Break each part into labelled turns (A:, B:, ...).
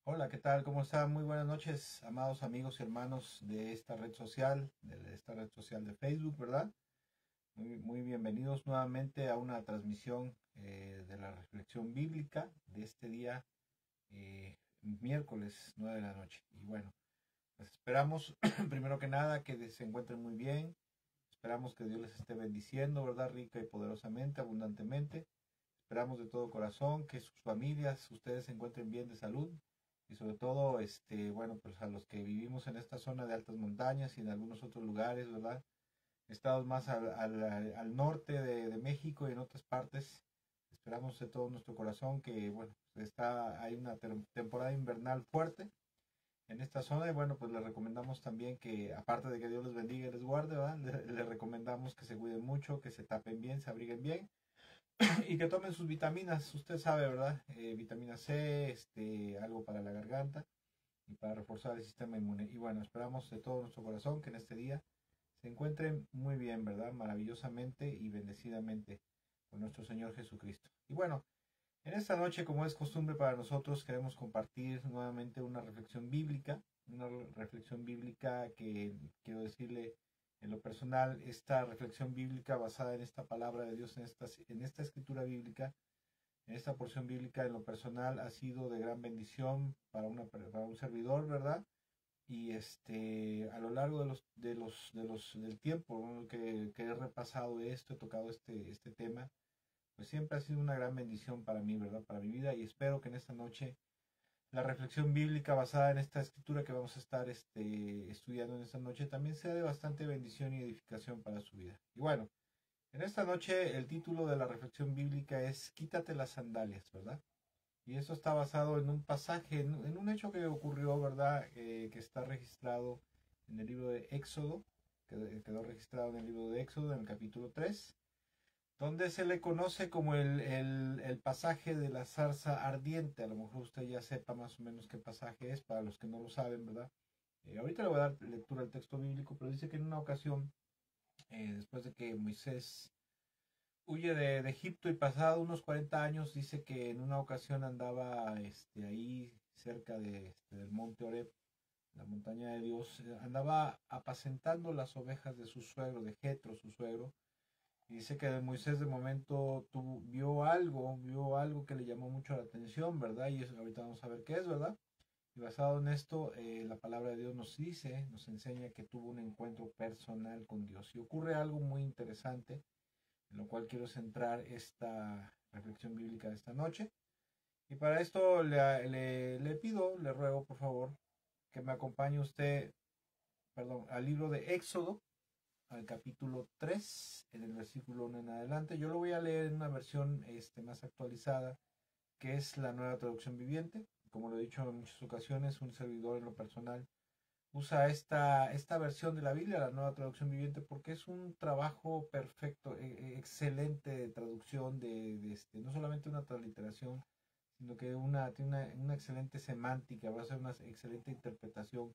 A: Hola, ¿qué tal? ¿Cómo están? Muy buenas noches, amados amigos y hermanos de esta red social, de Facebook, ¿verdad? Muy bienvenidos nuevamente a una transmisión de la reflexión bíblica de este día, miércoles 9 de la noche. Y bueno, pues esperamos, primero que nada, que se encuentren muy bien. Esperamos que Dios les esté bendiciendo, ¿verdad? Rica y poderosamente, abundantemente. Esperamos de todo corazón que sus familias, ustedes se encuentren bien de salud y sobre todo, bueno, pues a los que vivimos en esta zona de altas montañas y en algunos otros lugares, ¿verdad? Estados más al norte de México y en otras partes. Esperamos de todo nuestro corazón que, bueno, hay una temporada invernal fuerte en esta zona y bueno, pues les recomendamos también que, aparte de que Dios les bendiga y les guarde, ¿verdad? Les recomendamos que se cuiden mucho, que se tapen bien, se abriguen bien y que tomen sus vitaminas, usted sabe, ¿verdad? Vitamina C, algo para la garganta y para reforzar el sistema inmune. Y bueno, esperamos de todo nuestro corazón que en este día se encuentren muy bien, ¿verdad? Maravillosamente y bendecidamente por nuestro Señor Jesucristo. Y bueno, en esta noche, como es costumbre para nosotros, queremos compartir nuevamente una reflexión bíblica que quiero decirle en lo personal, esta reflexión bíblica basada en esta palabra de Dios, en esta escritura bíblica, en esta porción bíblica, en lo personal, ha sido de gran bendición para un servidor, ¿verdad? Y a lo largo del tiempo, ¿no? que he repasado esto, he tocado este tema, pues siempre ha sido una gran bendición para mí, ¿verdad? Para mi vida y espero que en esta noche la reflexión bíblica basada en esta escritura que vamos a estar estudiando en esta noche también sea de bastante bendición y edificación para su vida. Y bueno, en esta noche el título de la reflexión bíblica es Quítate las sandalias, ¿verdad? Y eso está basado en un pasaje, en un hecho que ocurrió, ¿verdad? Que está registrado en el libro de Éxodo, que quedó registrado en el libro de Éxodo, en el capítulo 3 donde se le conoce como el pasaje de la zarza ardiente. A lo mejor usted ya sepa más o menos qué pasaje es, para los que no lo saben, ¿verdad? Ahorita le voy a dar lectura al texto bíblico, pero dice que en una ocasión, después de que Moisés huye de Egipto y pasado unos 40 años, dice que en una ocasión andaba ahí cerca del monte Oreb, la montaña de Dios, andaba apacentando las ovejas de su suegro, de Jetro, su suegro, y dice que Moisés de momento vio algo que le llamó mucho la atención, ¿verdad? Y eso, ahorita vamos a ver qué es, ¿verdad? Y basado en esto, la palabra de Dios nos enseña que tuvo un encuentro personal con Dios. Y ocurre algo muy interesante, en lo cual quiero centrar esta reflexión bíblica de esta noche. Y para esto le pido, le ruego, por favor, que me acompañe usted, perdón, al libro de Éxodo, al capítulo 3 en el versículo 1 en adelante. Yo lo voy a leer en una versión más actualizada, que es la nueva traducción viviente. Como lo he dicho en muchas ocasiones, un servidor en lo personal usa esta versión de la Biblia, la nueva traducción viviente, porque es un trabajo perfecto, excelente de traducción, no solamente una transliteración, sino que tiene una excelente semántica, va a ser una excelente interpretación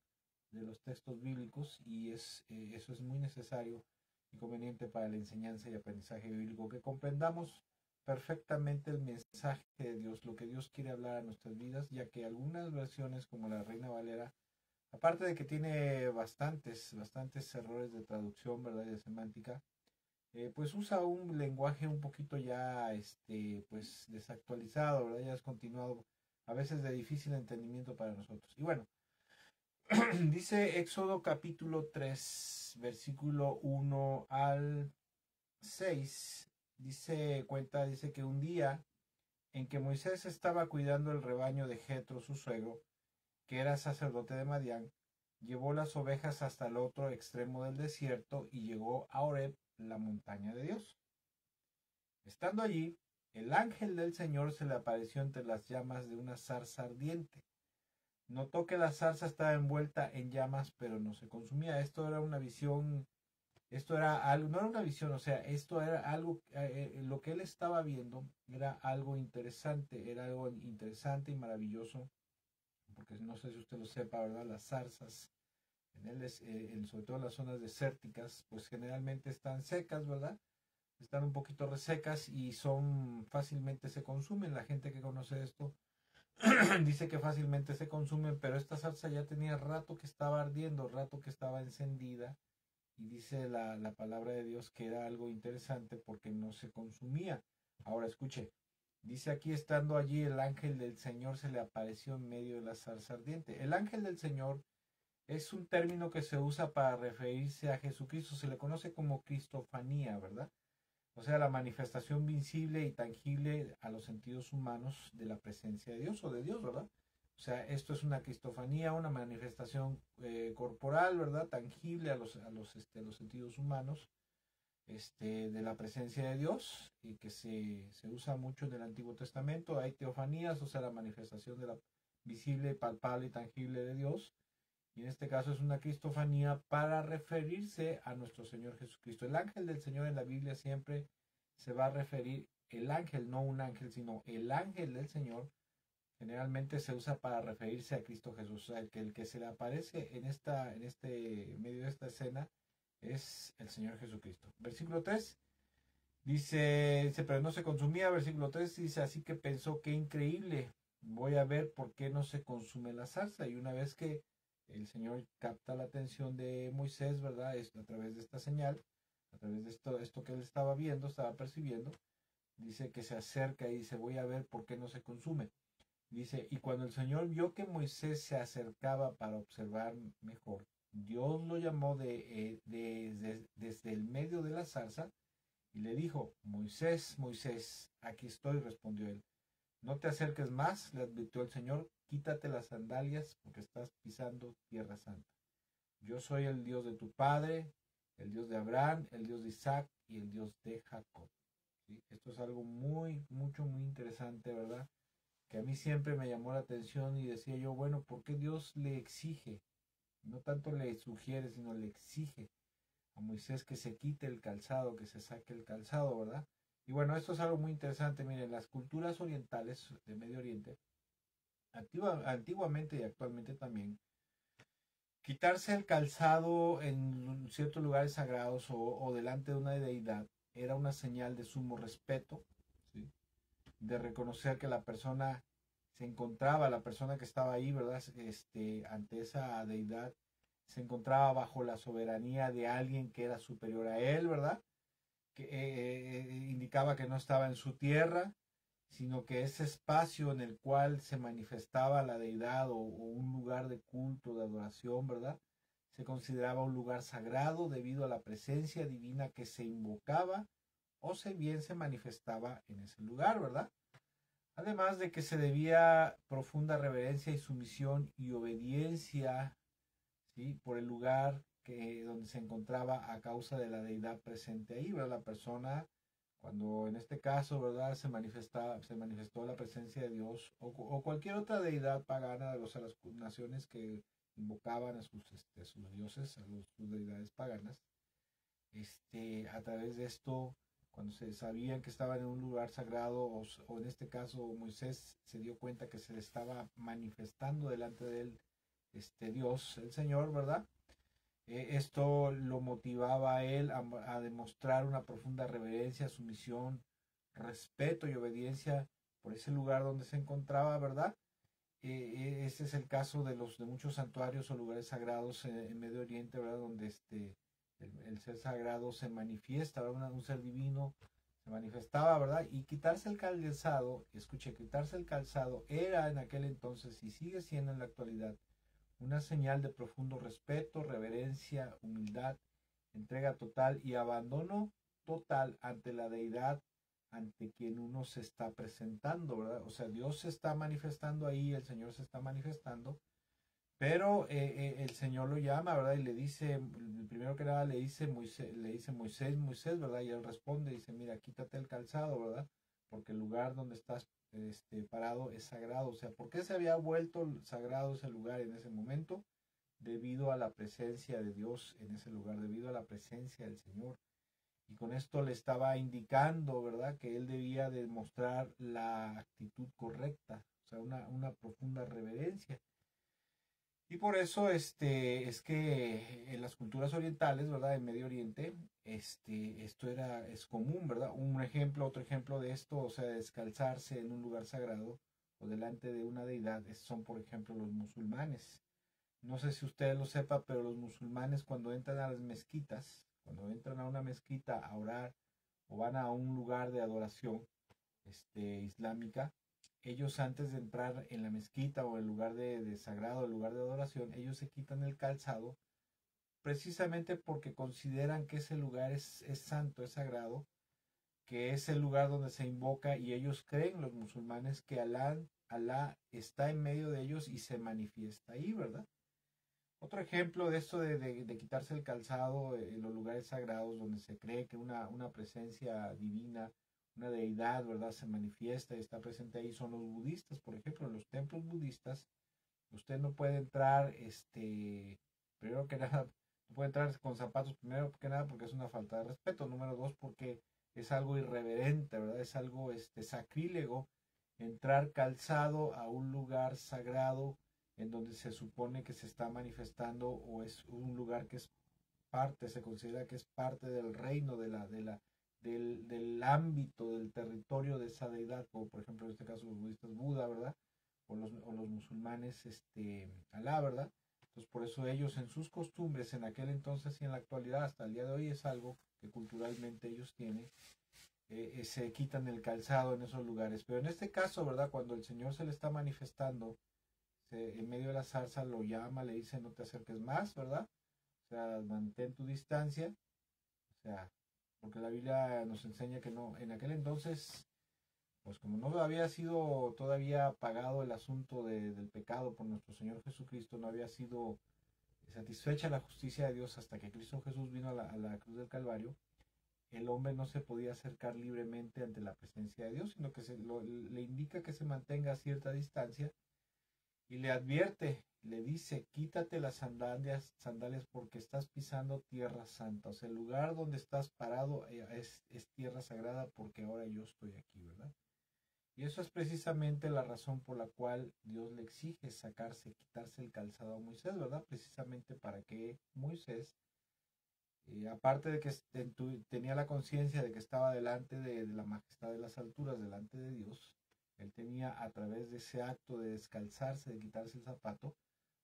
A: de los textos bíblicos y eso es muy necesario y conveniente para la enseñanza y aprendizaje bíblico, que comprendamos perfectamente el mensaje de Dios, lo que Dios quiere hablar a nuestras vidas, ya que algunas versiones como la Reina Valera, aparte de que tiene bastantes errores de traducción, ¿verdad? Y de semántica, pues usa un lenguaje un poquito ya, pues desactualizado, ¿verdad? Ya es continuado, a veces de difícil entendimiento para nosotros. Y bueno, dice Éxodo capítulo 3 versículo 1 al 6. Dice que un día en que Moisés estaba cuidando el rebaño de Jetro, su suegro, que era sacerdote de Madián, llevó las ovejas hasta el otro extremo del desierto y llegó a Oreb, la montaña de Dios. Estando allí, el ángel del Señor se le apareció entre las llamas de una zarza ardiente. Notó que la zarza estaba envuelta en llamas, pero no se consumía. Esto era una visión, esto era algo, no era una visión, o sea, esto era algo, lo que él estaba viendo era algo interesante y maravilloso, porque no sé si usted lo sepa, ¿verdad? Las zarzas, sobre todo en las zonas desérticas, pues generalmente están secas, ¿verdad? Están un poquito resecas y fácilmente se consumen. La gente que conoce esto Dice que fácilmente se consumen, pero esta salsa ya tenía rato que estaba ardiendo, rato que estaba encendida, y dice la palabra de Dios que era algo interesante porque no se consumía. Ahora escuche, dice aquí, estando allí, el ángel del Señor se le apareció en medio de la zarza ardiente. El ángel del Señor es un término que se usa para referirse a Jesucristo, se le conoce como cristofanía, ¿verdad? O sea, la manifestación visible y tangible a los sentidos humanos de la presencia de Dios o de Dios, ¿verdad? O sea, esto es una cristofanía, una manifestación corporal, ¿verdad? Tangible a los sentidos humanos de la presencia de Dios y que se usa mucho en el Antiguo Testamento. Hay teofanías, o sea, la manifestación de la visible, palpable y tangible de Dios. Y en este caso es una cristofanía para referirse a nuestro Señor Jesucristo. El ángel del Señor en la Biblia siempre se va a referir, el ángel, no un ángel, sino el ángel del Señor, generalmente se usa para referirse a Cristo Jesús. O sea, el que se le aparece en este medio de esta escena es el Señor Jesucristo. Versículo 3 dice, pero no se consumía. Versículo 3 dice, así que pensó, qué increíble, voy a ver por qué no se consume la zarza. Y una vez que el Señor capta la atención de Moisés, ¿verdad? A través de esta señal, a través de esto que él estaba viendo, estaba percibiendo, dice que se acerca y dice, voy a ver por qué no se consume. Dice, y cuando el Señor vio que Moisés se acercaba para observar mejor, Dios lo llamó desde el medio de la zarza y le dijo, Moisés, Moisés, aquí estoy, respondió él. No te acerques más, le advirtió el Señor, quítate las sandalias porque estás pisando tierra santa. Yo soy el Dios de tu padre, el Dios de Abraham, el Dios de Isaac y el Dios de Jacob. ¿Sí? Esto es algo muy interesante, ¿verdad? Que a mí siempre me llamó la atención y decía yo, bueno, ¿por qué Dios le exige? No tanto le sugiere, sino le exige a Moisés que se quite el calzado, que se saque el calzado, ¿verdad? Y bueno, esto es algo muy interesante. Miren, las culturas orientales de Medio Oriente, antiguamente y actualmente también, quitarse el calzado en ciertos lugares sagrados o delante de una deidad era una señal de sumo respeto, ¿sí? De reconocer que la persona la persona que estaba ahí, ¿verdad? Ante esa deidad, se encontraba bajo la soberanía de alguien que era superior a él, ¿verdad? Que indicaba que no estaba en su tierra, sino que ese espacio en el cual se manifestaba la deidad o un lugar de culto, de adoración, ¿verdad? Se consideraba un lugar sagrado debido a la presencia divina que se invocaba o se bien se manifestaba en ese lugar, ¿verdad? Además de que se debía profunda reverencia y sumisión y obediencia, ¿sí? Por el lugar donde se encontraba a causa de la deidad presente ahí, ¿verdad? La persona, cuando en este caso, ¿verdad? Se manifestó la presencia de Dios o cualquier otra deidad pagana de las naciones que invocaban a sus dioses, sus deidades paganas, a través de esto, cuando se sabían que estaban en un lugar sagrado, o en este caso Moisés se dio cuenta que se le estaba manifestando delante de él Dios, el Señor, ¿verdad? Esto lo motivaba a él a demostrar una profunda reverencia, sumisión, respeto y obediencia por ese lugar donde se encontraba, ¿verdad? Este es el caso de muchos santuarios o lugares sagrados en Medio Oriente, ¿verdad? Donde el ser sagrado se manifiesta, ¿verdad? Un ser divino se manifestaba, ¿verdad? Y quitarse el calzado, escuche, quitarse el calzado era en aquel entonces y sigue siendo en la actualidad una señal de profundo respeto, reverencia, humildad, entrega total y abandono total ante la deidad ante quien uno se está presentando, ¿verdad? O sea, Dios se está manifestando ahí, el Señor se está manifestando, pero el Señor lo llama, ¿verdad? Y le dice, primero que nada le dice Moisés, Moisés, ¿verdad? Y él responde, dice, mira, quítate el calzado, ¿verdad? Porque el lugar donde estás parado es sagrado. O sea, ¿por qué se había vuelto sagrado ese lugar en ese momento? Debido a la presencia de Dios en ese lugar, debido a la presencia del Señor. Y con esto le estaba indicando, ¿verdad? Que él debía demostrar la actitud correcta, o sea, una profunda reverencia. Y por eso es que en las culturas orientales, ¿verdad? En Medio Oriente, esto es común, ¿verdad? Otro ejemplo de esto, o sea, descalzarse en un lugar sagrado o delante de una deidad son, por ejemplo, los musulmanes. No sé si ustedes lo sepan, pero los musulmanes cuando entran a las mezquitas, cuando entran a una mezquita a orar o van a un lugar de adoración islámica, ellos antes de entrar en la mezquita o el lugar de sagrado, el lugar de adoración, ellos se quitan el calzado precisamente porque consideran que ese lugar es santo, es sagrado, que es el lugar donde se invoca y ellos creen, los musulmanes, que Alá está en medio de ellos y se manifiesta ahí, ¿verdad? Otro ejemplo de esto de quitarse el calzado en los lugares sagrados donde se cree que una presencia divina, una deidad, ¿verdad?, se manifiesta y está presente ahí son los budistas. Por ejemplo, en los templos budistas, usted no puede entrar, primero que nada, no puede entrar con zapatos, primero que nada porque es una falta de respeto, número dos porque es algo irreverente, ¿verdad? Es algo sacrílego entrar calzado a un lugar sagrado en donde se supone que se está manifestando o es un lugar que es parte, se considera que es parte del reino, del ámbito, del territorio de esa deidad, como por ejemplo en este caso los budistas Buda, ¿verdad? O los musulmanes, Alá, ¿verdad? Entonces por eso ellos en sus costumbres, en aquel entonces y en la actualidad, hasta el día de hoy, es algo que culturalmente ellos tienen, se quitan el calzado en esos lugares. Pero en este caso, ¿verdad? Cuando el Señor se le está manifestando, en medio de la zarza lo llama, le dice no te acerques más, ¿verdad? O sea, mantén tu distancia, o sea, porque la Biblia nos enseña que no, en aquel entonces, pues como no había sido todavía pagado el asunto del pecado por nuestro Señor Jesucristo, no había sido satisfecha la justicia de Dios hasta que Cristo Jesús vino a la cruz del Calvario, el hombre no se podía acercar libremente ante la presencia de Dios, sino que le indica que se mantenga a cierta distancia y le advierte, le dice, quítate las sandalias porque estás pisando tierra santa. O sea, el lugar donde estás parado es tierra sagrada porque ahora yo estoy aquí, ¿verdad? Y eso es precisamente la razón por la cual Dios le exige quitarse el calzado a Moisés, ¿verdad? Precisamente para que Moisés, aparte de que tenía la conciencia de que estaba delante de la majestad de las alturas, delante de Dios, él tenía a través de ese acto de descalzarse, de quitarse el zapato,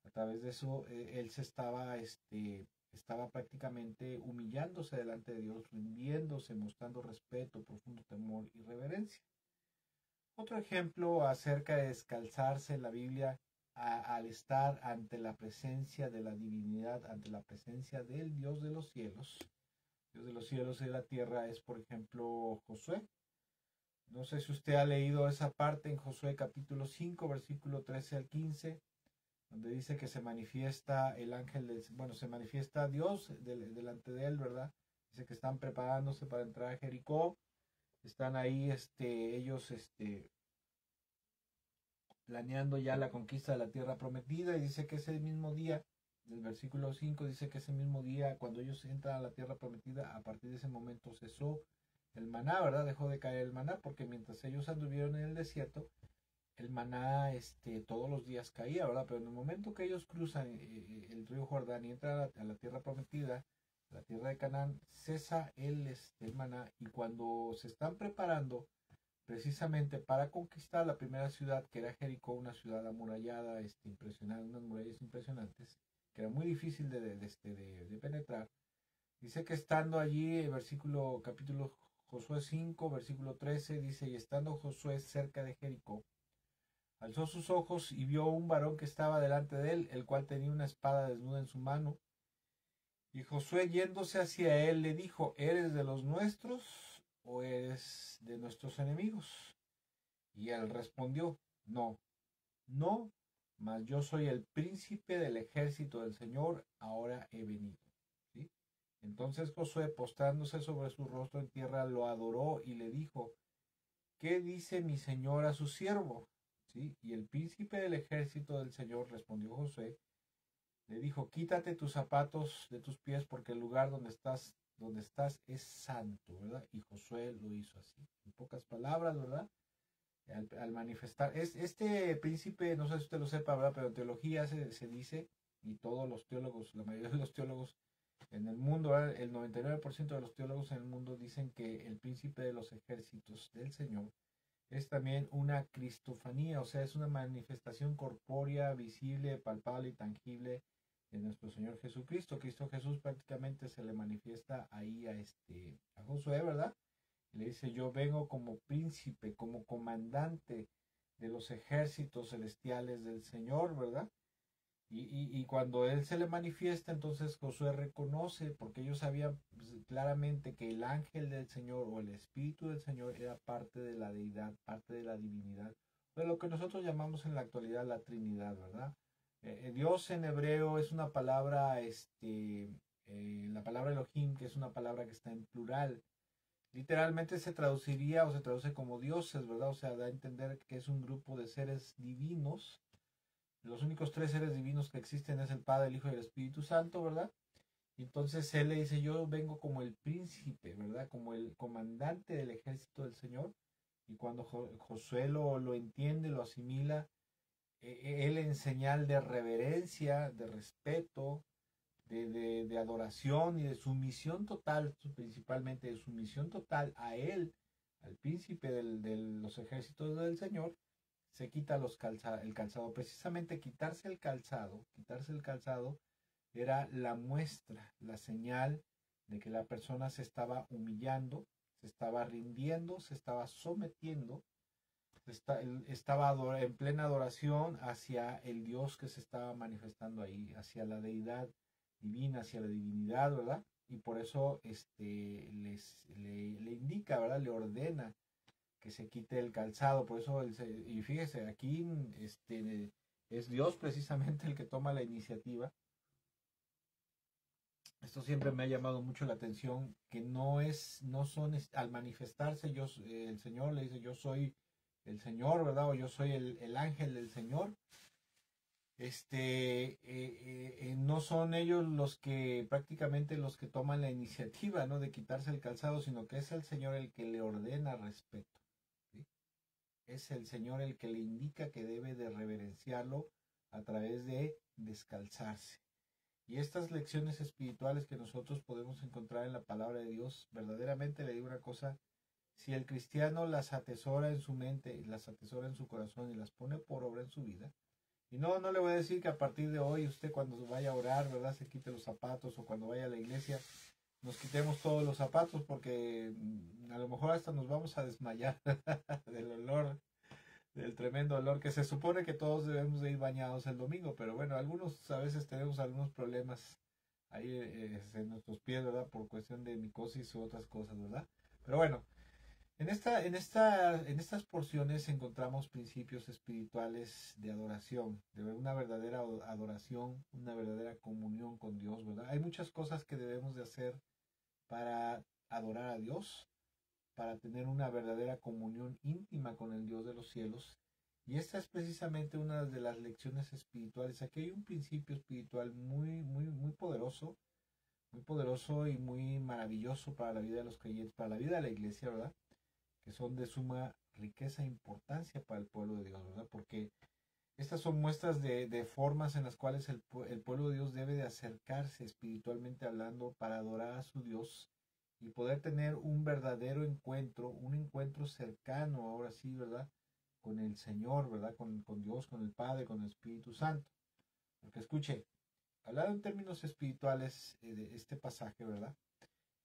A: a través de eso él estaba prácticamente humillándose delante de Dios, rindiéndose, mostrando respeto, profundo temor y reverencia. Otro ejemplo acerca de descalzarse en la Biblia al estar ante la presencia de la divinidad, ante la presencia del Dios de los cielos y de la tierra, es por ejemplo Josué. No sé si usted ha leído esa parte en Josué capítulo 5, versículo 13 al 15, donde dice que se manifiesta el ángel, se manifiesta Dios delante de él, ¿verdad? Dice que están preparándose para entrar a Jericó, están ahí ellos planeando ya la conquista de la tierra prometida, y dice que ese mismo día, del versículo 5, dice que ese mismo día, cuando ellos entran a la tierra prometida, a partir de ese momento cesó el maná, ¿verdad? Dejó de caer el maná, porque mientras ellos anduvieron en el desierto, el maná todos los días caía, ¿verdad? Pero en el momento que ellos cruzan el río Jordán y entran a la tierra prometida, la tierra de Canaán, cesa el maná, y cuando se están preparando precisamente para conquistar la primera ciudad, que era Jericó, una ciudad amurallada, impresionante, unas murallas impresionantes, que era muy difícil de penetrar. Dice que estando allí, capítulo Josué 5, versículo 13, dice, y estando Josué cerca de Jericó, alzó sus ojos y vio un varón que estaba delante de él, el cual tenía una espada desnuda en su mano. Y Josué, yéndose hacia él, le dijo, ¿eres de los nuestros o eres de nuestros enemigos? Y él respondió, no, no, mas yo soy el príncipe del ejército del Señor, ahora he venido. ¿Sí? Entonces Josué, postrándose sobre su rostro en tierra, lo adoró y le dijo, ¿qué dice mi señor a su siervo? ¿Sí? Y el príncipe del ejército del Señor, respondió Josué, le dijo, quítate tus zapatos de tus pies porque el lugar donde estás es santo, ¿verdad? Y Josué lo hizo así. En pocas palabras, ¿verdad? Al manifestar, este príncipe, no sé si usted lo sepa, ¿verdad? Pero en teología se dice, y todos los teólogos, la mayoría de los teólogos en el mundo, ¿verdad? El 99% de los teólogos en el mundo dicen que el príncipe de los ejércitos del Señor es también una cristofanía, o sea, es una manifestación corpórea, visible, palpable y tangible de nuestro Señor Jesucristo. Cristo Jesús prácticamente se le manifiesta ahí a Josué, ¿verdad? Le dice, yo vengo como príncipe, como comandante de los ejércitos celestiales del Señor, ¿verdad? Y cuando él se le manifiesta, entonces Josué reconoce, porque ellos sabían claramente que el ángel del Señor o el Espíritu del Señor era parte de la deidad, parte de la divinidad, de lo que nosotros llamamos en la actualidad la Trinidad, ¿verdad? Dios en hebreo es una palabra, la palabra Elohim, que es una palabra que está en plural. Literalmente se traduciría o se traduce como dioses, ¿verdad? O sea, da a entender que es un grupo de seres divinos. Los únicos tres seres divinos que existen es el Padre, el Hijo y el Espíritu Santo, ¿verdad? Y entonces él le dice, yo vengo como el príncipe, ¿verdad? Como el comandante del ejército del Señor. Y cuando Josué lo entiende, lo asimila, él en señal de reverencia, de respeto, de adoración y de sumisión total, principalmente de sumisión total a él, al príncipe de los ejércitos del Señor, se quita el calzado. Precisamente quitarse el calzado era la muestra, la señal de que la persona se estaba humillando, se estaba rindiendo, se estaba sometiendo, estaba en plena adoración hacia el Dios que se estaba manifestando ahí, hacia la deidad divina, hacia la divinidad, ¿verdad? Y por eso le indica, ¿verdad? Le ordena que se quite el calzado, por eso, y fíjese, aquí es Dios precisamente el que toma la iniciativa. Esto siempre me ha llamado mucho la atención, que no son, al manifestarse, el Señor le dice, yo soy el Señor, ¿verdad? O yo soy el ángel del Señor. No son ellos prácticamente los que toman la iniciativa, ¿no? De quitarse el calzado, sino que es el Señor el que le ordena respeto. ¿Sí? Es el Señor el que le indica que debe de reverenciarlo a través de descalzarse. Y estas lecciones espirituales que nosotros podemos encontrar en la palabra de Dios, verdaderamente le digo una cosa, si el cristiano las atesora en su mente, las atesora en su corazón y las pone por obra en su vida, y no le voy a decir que a partir de hoy usted cuando vaya a orar, ¿verdad? Se quite los zapatos, o cuando vaya a la iglesia nos quitemos todos los zapatos, porque a lo mejor hasta nos vamos a desmayar del olor, del tremendo olor, que se supone que todos debemos de ir bañados el domingo, pero bueno, algunos a veces tenemos algunos problemas ahí en nuestros pies, ¿verdad? Por cuestión de micosis u otras cosas, ¿verdad? Pero bueno, en estas porciones encontramos principios espirituales de adoración, de una verdadera adoración, una verdadera comunión con Dios, ¿verdad? Hay muchas cosas que debemos de hacer para adorar a Dios, para tener una verdadera comunión íntima con el Dios de los cielos. Y esta es precisamente una de las lecciones espirituales. Aquí hay un principio espiritual muy poderoso y muy maravilloso para la vida de los creyentes, para la vida de la iglesia, ¿verdad? Que son de suma riqueza e importancia para el pueblo de Dios, ¿verdad? Porque estas son muestras de formas en las cuales el pueblo de Dios debe de acercarse espiritualmente hablando para adorar a su Dios y poder tener un verdadero encuentro, un encuentro cercano, ahora sí, ¿verdad? Con el Señor, ¿verdad? Con Dios, con el Padre, con el Espíritu Santo. Porque escuche, hablando en términos espirituales de este pasaje, ¿verdad?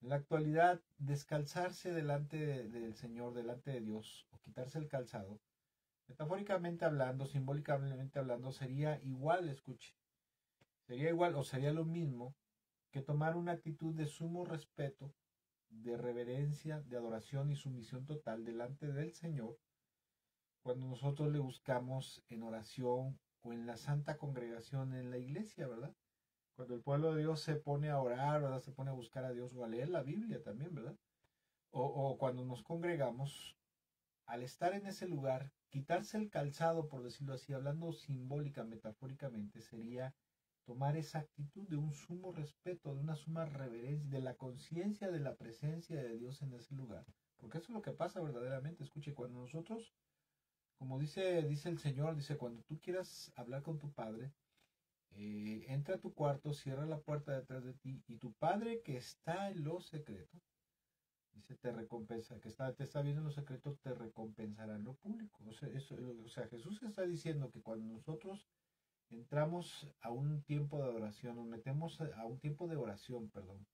A: En la actualidad, descalzarse del Señor, delante de Dios, o quitarse el calzado, metafóricamente hablando, simbólicamente hablando, sería igual, escuche, sería igual o sería lo mismo que tomar una actitud de sumo respeto, de reverencia, de adoración y sumisión total delante del Señor cuando nosotros le buscamos en oración o en la santa congregación en la iglesia, ¿verdad? Cuando el pueblo de Dios se pone a orar, ¿verdad? Se pone a buscar a Dios o a leer la Biblia también, ¿verdad? O cuando nos congregamos, al estar en ese lugar, quitarse el calzado, por decirlo así, hablando simbólica, metafóricamente, sería tomar esa actitud de un sumo respeto, de una suma reverencia, de la conciencia de la presencia de Dios en ese lugar. Porque eso es lo que pasa verdaderamente. Escuche, cuando nosotros, como dice el Señor, dice, cuando tú quieras hablar con tu Padre, entra a tu cuarto, cierra la puerta detrás de ti, y tu Padre que está en lo secreto, Dice, te recompensa, te está viendo en lo secreto, te recompensará en lo público. O sea, Jesús está diciendo que cuando nosotros entramos a un tiempo de adoración, nos metemos a un tiempo de oración, perdón,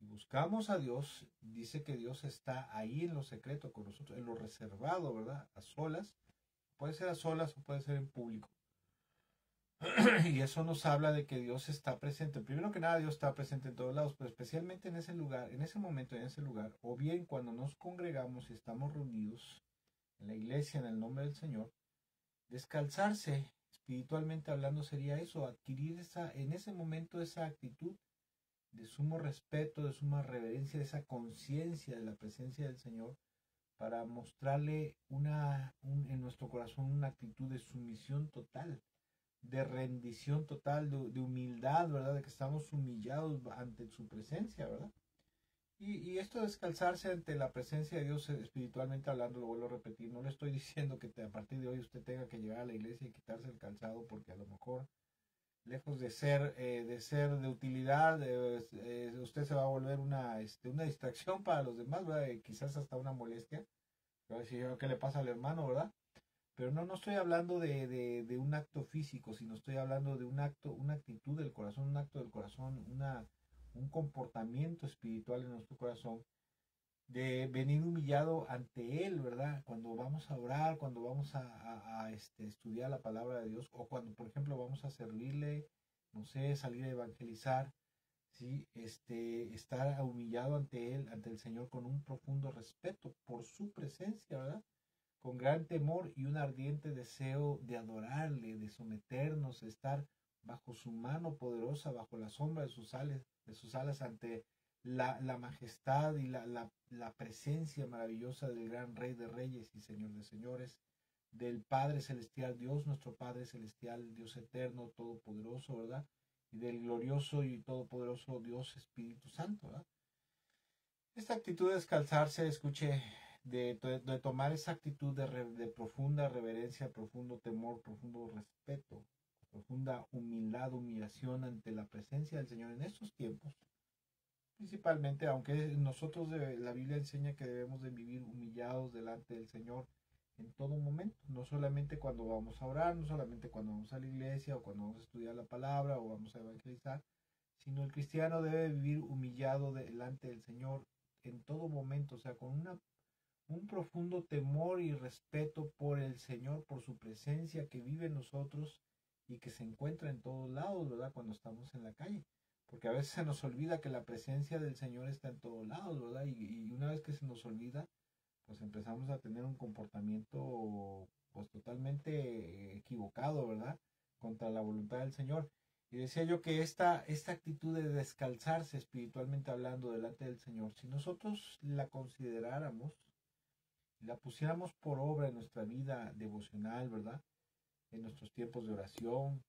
A: y buscamos a Dios, dice que Dios está ahí en lo secreto con nosotros, en lo reservado, ¿verdad? A solas, puede ser a solas o puede ser en público. Y eso nos habla de que Dios está presente. Primero que nada, Dios está presente en todos lados, pero especialmente en ese lugar, en ese momento, en ese lugar, o bien cuando nos congregamos y estamos reunidos en la iglesia en el nombre del Señor, descalzarse, espiritualmente hablando, sería eso, adquirir en ese momento esa actitud de sumo respeto, de suma reverencia, de esa conciencia de la presencia del Señor, para mostrarle en nuestro corazón una actitud de sumisión total, de rendición total, de humildad, ¿verdad? De que estamos humillados ante su presencia, ¿verdad? Y esto de descalzarse ante la presencia de Dios, espiritualmente hablando, lo vuelvo a repetir, no le estoy diciendo que a partir de hoy usted tenga que llegar a la iglesia y quitarse el calzado, porque a lo mejor, lejos de ser de utilidad, usted se va a volver una distracción para los demás, ¿verdad? Quizás hasta una molestia. Va a decir, ¿qué le pasa al hermano, verdad? Pero no estoy hablando de un acto físico, sino estoy hablando de un acto, una actitud del corazón, un acto del corazón, un comportamiento espiritual en nuestro corazón, de venir humillado ante Él, ¿verdad? Cuando vamos a orar, cuando vamos a estudiar la palabra de Dios, o cuando, por ejemplo, vamos a servirle, no sé, salir a evangelizar, ¿sí? Estar humillado ante Él, ante el Señor, con un profundo respeto por su presencia, ¿verdad? Con gran temor y un ardiente deseo de adorarle, de someternos, de estar bajo su mano poderosa, bajo la sombra de sus alas ante la majestad y la presencia maravillosa del gran Rey de Reyes y Señor de Señores, del Padre Celestial, Dios nuestro Padre Celestial, Dios eterno, todopoderoso, ¿verdad? Y del glorioso y todopoderoso Dios Espíritu Santo, ¿verdad? Esta actitud de descalzarse, escuche, de tomar esa actitud de profunda reverencia, profundo temor, profundo respeto, profunda humildad, humillación ante la presencia del Señor en estos tiempos, principalmente, aunque nosotros la Biblia enseña que debemos de vivir humillados delante del Señor en todo momento, no solamente cuando vamos a orar, no solamente cuando vamos a la iglesia o cuando vamos a estudiar la palabra o vamos a evangelizar, sino el cristiano debe vivir humillado delante del Señor en todo momento, o sea, con un profundo temor y respeto por el Señor, por su presencia que vive en nosotros y que se encuentra en todos lados, ¿verdad? Cuando estamos en la calle. Porque a veces se nos olvida que la presencia del Señor está en todos lados, ¿verdad? Y una vez que se nos olvida, pues empezamos a tener un comportamiento pues totalmente equivocado, ¿verdad? Contra la voluntad del Señor. Y decía yo que esta actitud de descalzarse espiritualmente hablando delante del Señor, si nosotros la consideráramos, la pusiéramos por obra en nuestra vida devocional, ¿verdad? En nuestros tiempos de oración,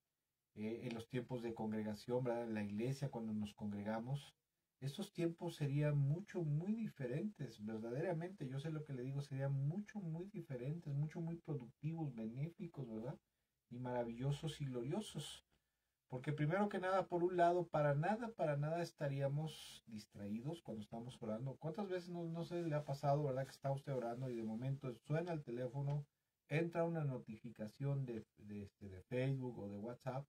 A: en los tiempos de congregación, ¿verdad? En la iglesia, cuando nos congregamos, estos tiempos serían muy diferentes, verdaderamente. Yo sé lo que le digo, serían muy diferentes, muy productivos, benéficos, ¿verdad? Y maravillosos y gloriosos. Porque primero que nada, por un lado, para nada estaríamos distraídos cuando estamos orando. ¿Cuántas veces no se le ha pasado, verdad, que está usted orando y de momento suena el teléfono, entra una notificación de Facebook o de WhatsApp,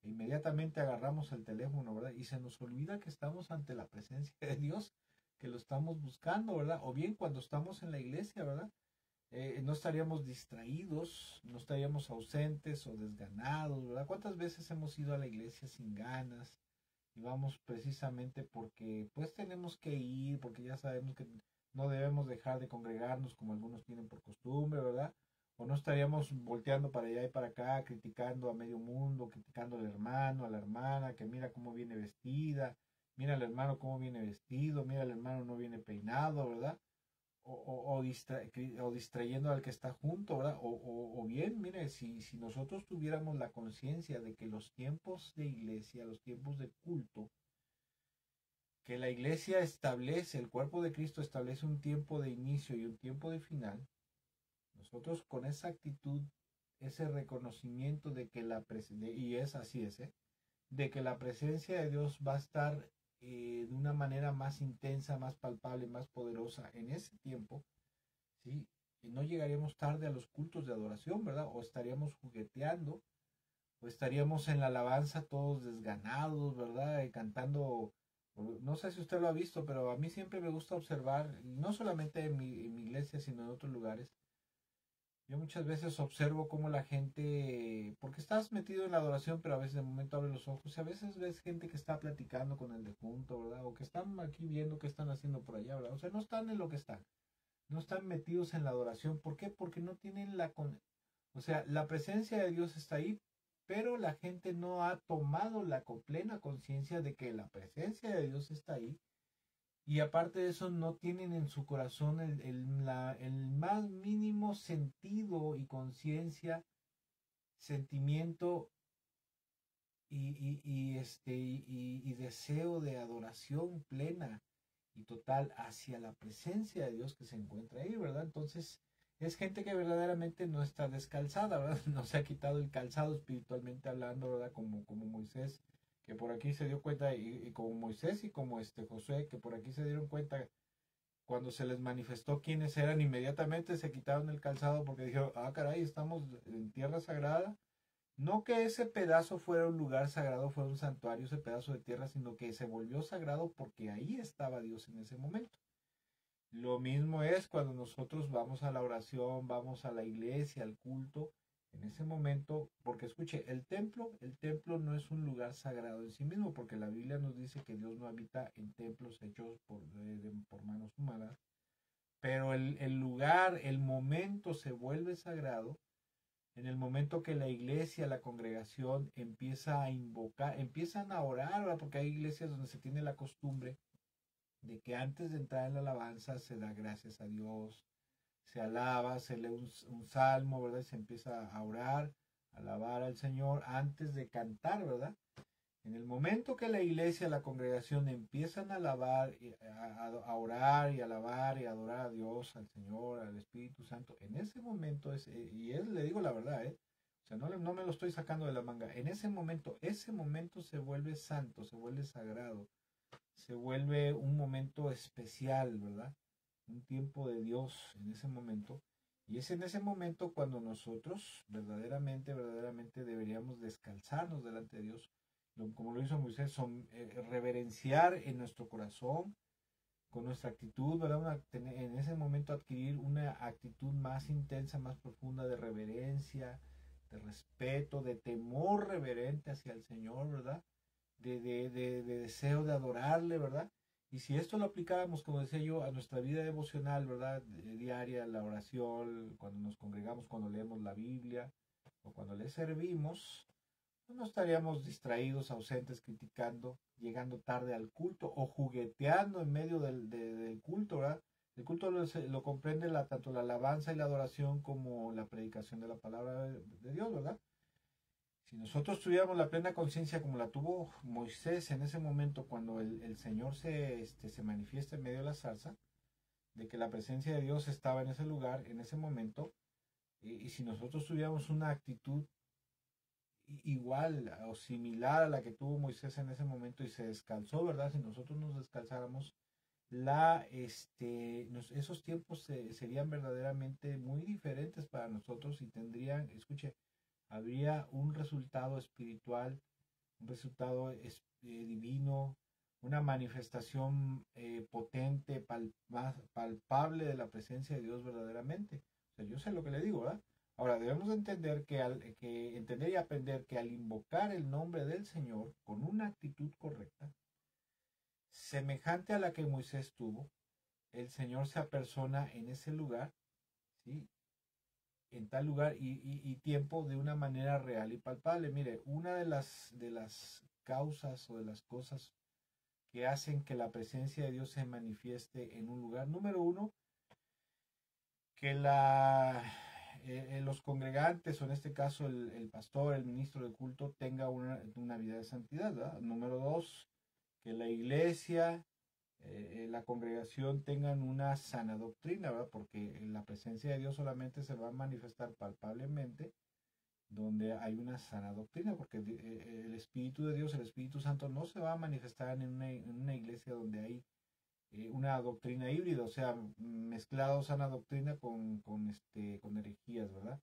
A: e inmediatamente agarramos el teléfono, ¿verdad? Y se nos olvida que estamos ante la presencia de Dios, que lo estamos buscando, ¿verdad? O bien cuando estamos en la iglesia, ¿verdad? No estaríamos distraídos, no estaríamos ausentes o desganados, ¿verdad? ¿Cuántas veces hemos ido a la iglesia sin ganas y vamos precisamente porque pues tenemos que ir, porque ya sabemos que no debemos dejar de congregarnos como algunos tienen por costumbre, ¿verdad? O no estaríamos volteando para allá y para acá, criticando a medio mundo, criticando al hermano, a la hermana, que mira cómo viene vestida, mira al hermano cómo viene vestido, mira al hermano no viene peinado, ¿verdad? O distrayendo al que está junto, ¿verdad? O bien, mire, si nosotros tuviéramos la conciencia de que los tiempos de iglesia, los tiempos de culto, que la iglesia establece, el cuerpo de Cristo establece un tiempo de inicio y un tiempo de final, nosotros con esa actitud, ese reconocimiento de que y es así es, de que la presencia de Dios va a estar de una manera más intensa, más palpable, más poderosa en ese tiempo, ¿sí? Y no llegaríamos tarde a los cultos de adoración, ¿verdad? O estaríamos jugueteando, o estaríamos en la alabanza todos desganados, ¿verdad? Cantando, no sé si usted lo ha visto, pero a mí siempre me gusta observar, no solamente en mi iglesia, sino en otros lugares. Yo muchas veces observo cómo la gente, porque estás metido en la adoración, pero a veces de momento abre los ojos y a veces ves gente que está platicando con el de junto, ¿verdad? O que están aquí viendo qué están haciendo por allá, ¿verdad? O sea, no están en lo que están, no están metidos en la adoración. ¿Por qué? Porque no tienen o sea, la presencia de Dios está ahí, pero la gente no ha tomado la plena conciencia de que la presencia de Dios está ahí. Y aparte de eso, no tienen en su corazón el más mínimo sentido y conciencia, sentimiento y deseo de adoración plena y total hacia la presencia de Dios que se encuentra ahí, ¿verdad? Entonces, es gente que verdaderamente no está descalzada, ¿verdad? No se ha quitado el calzado espiritualmente hablando, ¿verdad? Como Moisés, que por aquí se dio cuenta, y como Moisés y como Josué, que por aquí se dieron cuenta cuando se les manifestó quiénes eran, inmediatamente se quitaron el calzado porque dijeron, ah, caray, estamos en tierra sagrada. No que ese pedazo fuera un lugar sagrado, fuera un santuario, ese pedazo de tierra, sino que se volvió sagrado porque ahí estaba Dios en ese momento. Lo mismo es cuando nosotros vamos a la oración, vamos a la iglesia, al culto, en ese momento, porque escuche, el templo no es un lugar sagrado en sí mismo, porque la Biblia nos dice que Dios no habita en templos hechos por manos humanas, pero el lugar, el momento se vuelve sagrado en el momento que la iglesia, la congregación empieza a invocar, empiezan a orar, ¿verdad? Porque hay iglesias donde se tiene la costumbre de que antes de entrar en la alabanza se da gracias a Dios, se alaba, se lee un salmo, ¿verdad? Y se empieza a orar, a alabar al Señor antes de cantar, ¿verdad? En el momento que la iglesia, la congregación empiezan a alabar, a orar y alabar y adorar a Dios, al Señor, al Espíritu Santo, en ese momento le digo la verdad, o sea, no me lo estoy sacando de la manga, en ese momento se vuelve santo, se vuelve sagrado, se vuelve un momento especial, ¿verdad? Un tiempo de Dios en ese momento. Y es en ese momento cuando nosotros verdaderamente deberíamos descalzarnos delante de Dios, como lo hizo Moisés, reverenciar en nuestro corazón, con nuestra actitud, ¿verdad? En ese momento adquirir una actitud más intensa, más profunda de reverencia, de respeto, de temor reverente hacia el Señor, ¿verdad? De deseo de adorarle, ¿verdad? Y si esto lo aplicáramos, como decía yo, a nuestra vida devocional, ¿verdad? Diaria, la oración, cuando nos congregamos, cuando leemos la Biblia o cuando le servimos, no estaríamos distraídos, ausentes, criticando, llegando tarde al culto o jugueteando en medio del culto, ¿verdad? El culto lo comprende tanto la alabanza y la adoración como la predicación de la palabra de Dios, ¿verdad? Si nosotros tuviéramos la plena conciencia como la tuvo Moisés en ese momento cuando el Señor se manifiesta en medio de la zarza, de que la presencia de Dios estaba en ese lugar, en ese momento, y si nosotros tuviéramos una actitud igual o similar a la que tuvo Moisés en ese momento y se descalzó, ¿verdad? Si nosotros nos descalzáramos, esos tiempos serían verdaderamente muy diferentes para nosotros y tendrían, escuche, habría un resultado espiritual, un resultado divino, una manifestación potente, más palpable de la presencia de Dios verdaderamente. O sea, yo sé lo que le digo, ¿verdad? Ahora debemos entender entender y aprender que al invocar el nombre del Señor con una actitud correcta, semejante a la que Moisés tuvo, el Señor se apersona en ese lugar, ¿sí? En tal lugar y tiempo de una manera real y palpable. Mire, una de las causas o de las cosas que hacen que la presencia de Dios se manifieste en un lugar, número uno, que los congregantes, o en este caso el pastor, el ministro de culto, tenga una vida de santidad, ¿verdad? Número dos, que la iglesia, la congregación tengan una sana doctrina, ¿verdad? Porque la presencia de Dios solamente se va a manifestar palpablemente donde hay una sana doctrina, porque el Espíritu de Dios, el Espíritu Santo, no se va a manifestar en una iglesia donde hay una doctrina híbrida, o sea, mezclado sana doctrina con herejías, ¿verdad?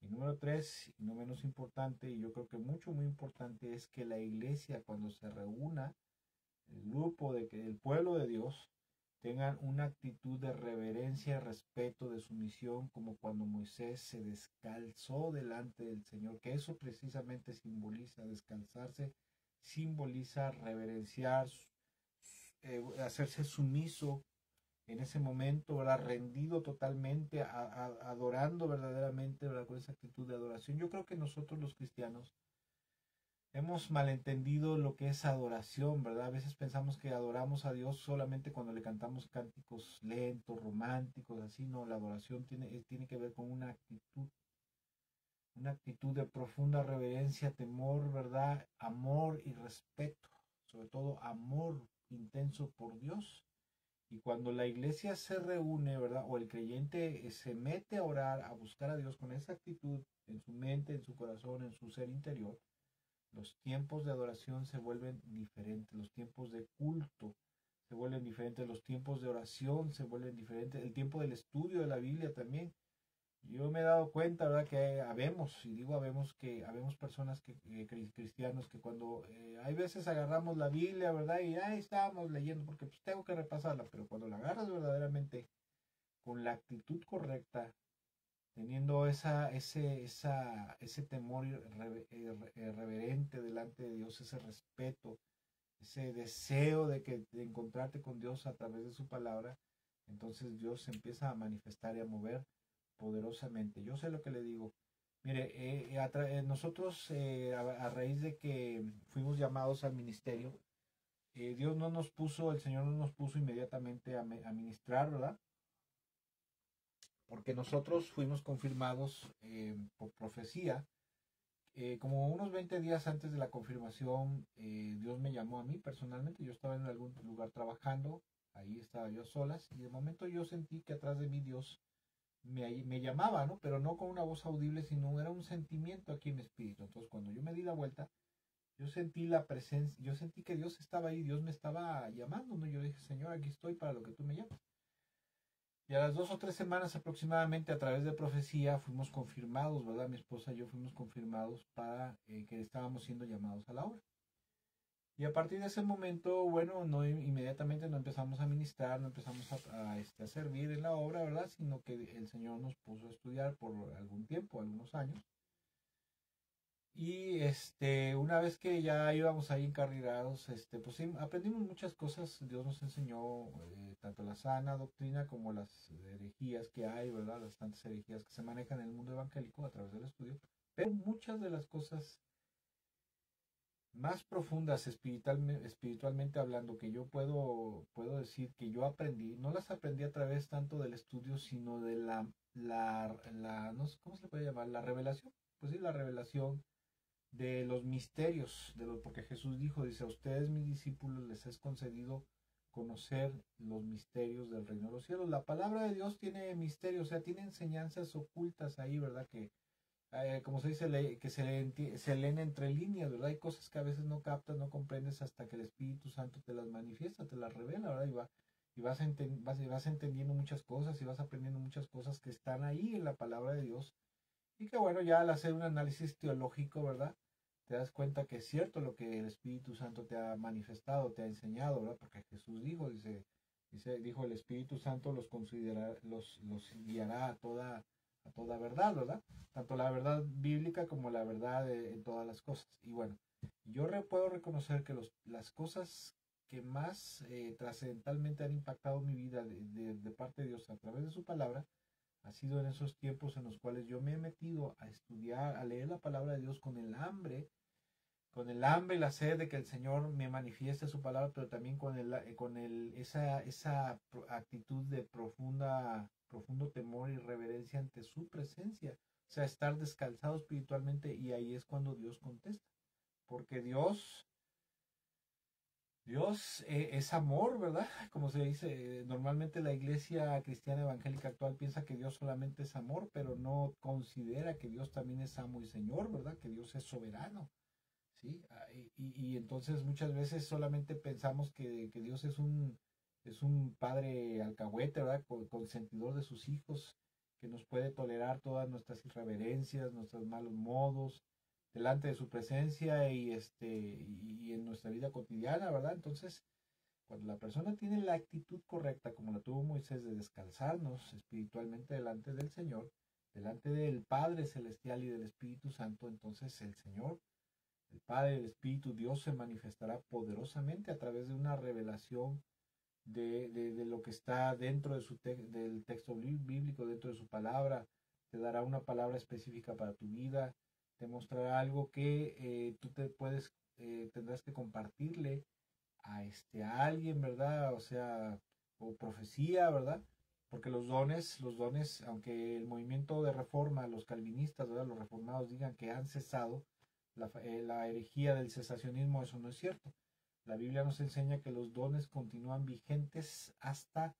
A: Y número tres, y no menos importante, y yo creo que mucho, muy importante, es que la iglesia cuando se reúna, el grupo el pueblo de Dios, tengan una actitud de reverencia, respeto, de sumisión, como cuando Moisés se descalzó delante del Señor, que eso precisamente simboliza descalzarse, simboliza reverenciar, hacerse sumiso en ese momento, ¿verdad? Rendido totalmente, adorando verdaderamente, ¿verdad? Con esa actitud de adoración. Yo creo que nosotros los cristianos hemos malentendido lo que es adoración, ¿verdad? A veces pensamos que adoramos a Dios solamente cuando le cantamos cánticos lentos, románticos, así, no, la adoración tiene que ver con una actitud de profunda reverencia, temor, ¿verdad? Amor y respeto, sobre todo amor intenso por Dios. Y cuando la iglesia se reúne, ¿verdad? O el creyente se mete a orar, a buscar a Dios con esa actitud en su mente, en su corazón, en su ser interior, los tiempos de adoración se vuelven diferentes, los tiempos de culto se vuelven diferentes, los tiempos de oración se vuelven diferentes, el tiempo del estudio de la Biblia también. Yo me he dado cuenta, ¿verdad? Que habemos, y digo habemos, que habemos personas cristianos que cuando hay veces agarramos la Biblia, ¿verdad? Y ahí estábamos leyendo, porque pues tengo que repasarla, pero cuando la agarras verdaderamente con la actitud correcta, teniendo ese temor reverente delante de Dios, ese respeto, ese deseo de encontrarte con Dios a través de su palabra, entonces Dios se empieza a manifestar y a mover poderosamente. Yo sé lo que le digo. Mire, nosotros a raíz de que fuimos llamados al ministerio, Dios no nos puso, el Señor no nos puso inmediatamente a ministrar, ¿verdad? Porque nosotros fuimos confirmados por profecía. Como unos 20 días antes de la confirmación, Dios me llamó a mí personalmente. Yo estaba en algún lugar trabajando, ahí estaba yo a solas, y de momento yo sentí que atrás de mí Dios me llamaba, ¿no? Pero no con una voz audible, sino era un sentimiento aquí en mi espíritu. Entonces, cuando yo me di la vuelta, yo sentí la presencia, yo sentí que Dios estaba ahí, Dios me estaba llamando, ¿no? Yo dije, Señor, aquí estoy para lo que tú me llamas. Y a las 2 o 3 semanas aproximadamente, a través de profecía, fuimos confirmados, ¿verdad? Mi esposa y yo fuimos confirmados para que estábamos siendo llamados a la obra. Y a partir de ese momento, bueno, no inmediatamente no empezamos a ministrar, no empezamos a servir en la obra, ¿verdad? Sino que el Señor nos puso a estudiar por algún tiempo, algunos años. Y una vez que ya íbamos ahí encarrilados, pues sí, aprendimos muchas cosas. Dios nos enseñó tanto la sana doctrina como las herejías que hay, ¿verdad? Las tantas herejías que se manejan en el mundo evangélico a través del estudio. Pero muchas de las cosas más profundas espiritualmente hablando que yo puedo decir que yo aprendí, no las aprendí a través tanto del estudio, sino de no sé cómo se le puede llamar, la revelación. Pues sí, la revelación de los misterios, porque Jesús dijo, dice, a ustedes mis discípulos les es concedido conocer los misterios del reino de los cielos. La palabra de Dios tiene misterios, o sea, tiene enseñanzas ocultas ahí, ¿verdad? Que, como se dice, que se leen entre líneas, ¿verdad? Hay cosas que a veces no captas, no comprendes hasta que el Espíritu Santo te las manifiesta, te las revela, ¿verdad? Vas entendiendo muchas cosas y vas aprendiendo muchas cosas que están ahí en la palabra de Dios. Y que bueno, ya al hacer un análisis teológico, ¿verdad? Te das cuenta que es cierto lo que el Espíritu Santo te ha manifestado, te ha enseñado, ¿verdad? Porque Jesús dijo el Espíritu Santo los guiará a toda verdad, ¿verdad? Tanto la verdad bíblica como la verdad en todas las cosas. Y bueno, yo puedo reconocer que las cosas que más trascendentalmente han impactado mi vida de parte de Dios a través de su palabra, ha sido en esos tiempos en los cuales yo me he metido a estudiar, a leer la palabra de Dios con el hambre y la sed de que el Señor me manifieste su palabra, pero también esa actitud de profundo temor y reverencia ante su presencia. O sea, estar descalzado espiritualmente, y ahí es cuando Dios contesta. Porque Dios Dios es amor, ¿verdad? Como se dice, normalmente la iglesia cristiana evangélica actual piensa que Dios solamente es amor, pero no considera que Dios también es amo y Señor, ¿verdad? Que Dios es soberano, ¿sí? Y entonces muchas veces solamente pensamos que Dios es un padre alcahuete, ¿verdad? Consentidor de sus hijos, que nos puede tolerar todas nuestras irreverencias, nuestros malos modos, delante de su presencia y en nuestra vida cotidiana, ¿verdad? Entonces, cuando la persona tiene la actitud correcta, como la tuvo Moisés, de descalzarnos espiritualmente delante del Señor, delante del Padre Celestial y del Espíritu Santo, entonces el Señor, el Padre, el Espíritu, Dios se manifestará poderosamente a través de una revelación de lo que está dentro de del texto bíblico, dentro de su palabra. Te dará una palabra específica para tu vida, te mostrará algo que tú tendrás que compartirle a alguien, ¿verdad? O sea, o profecía, ¿verdad? Porque los dones, aunque el movimiento de reforma, los calvinistas, ¿verdad? Los reformados digan que han cesado, la herejía del cesacionismo, eso no es cierto. La Biblia nos enseña que los dones continúan vigentes hasta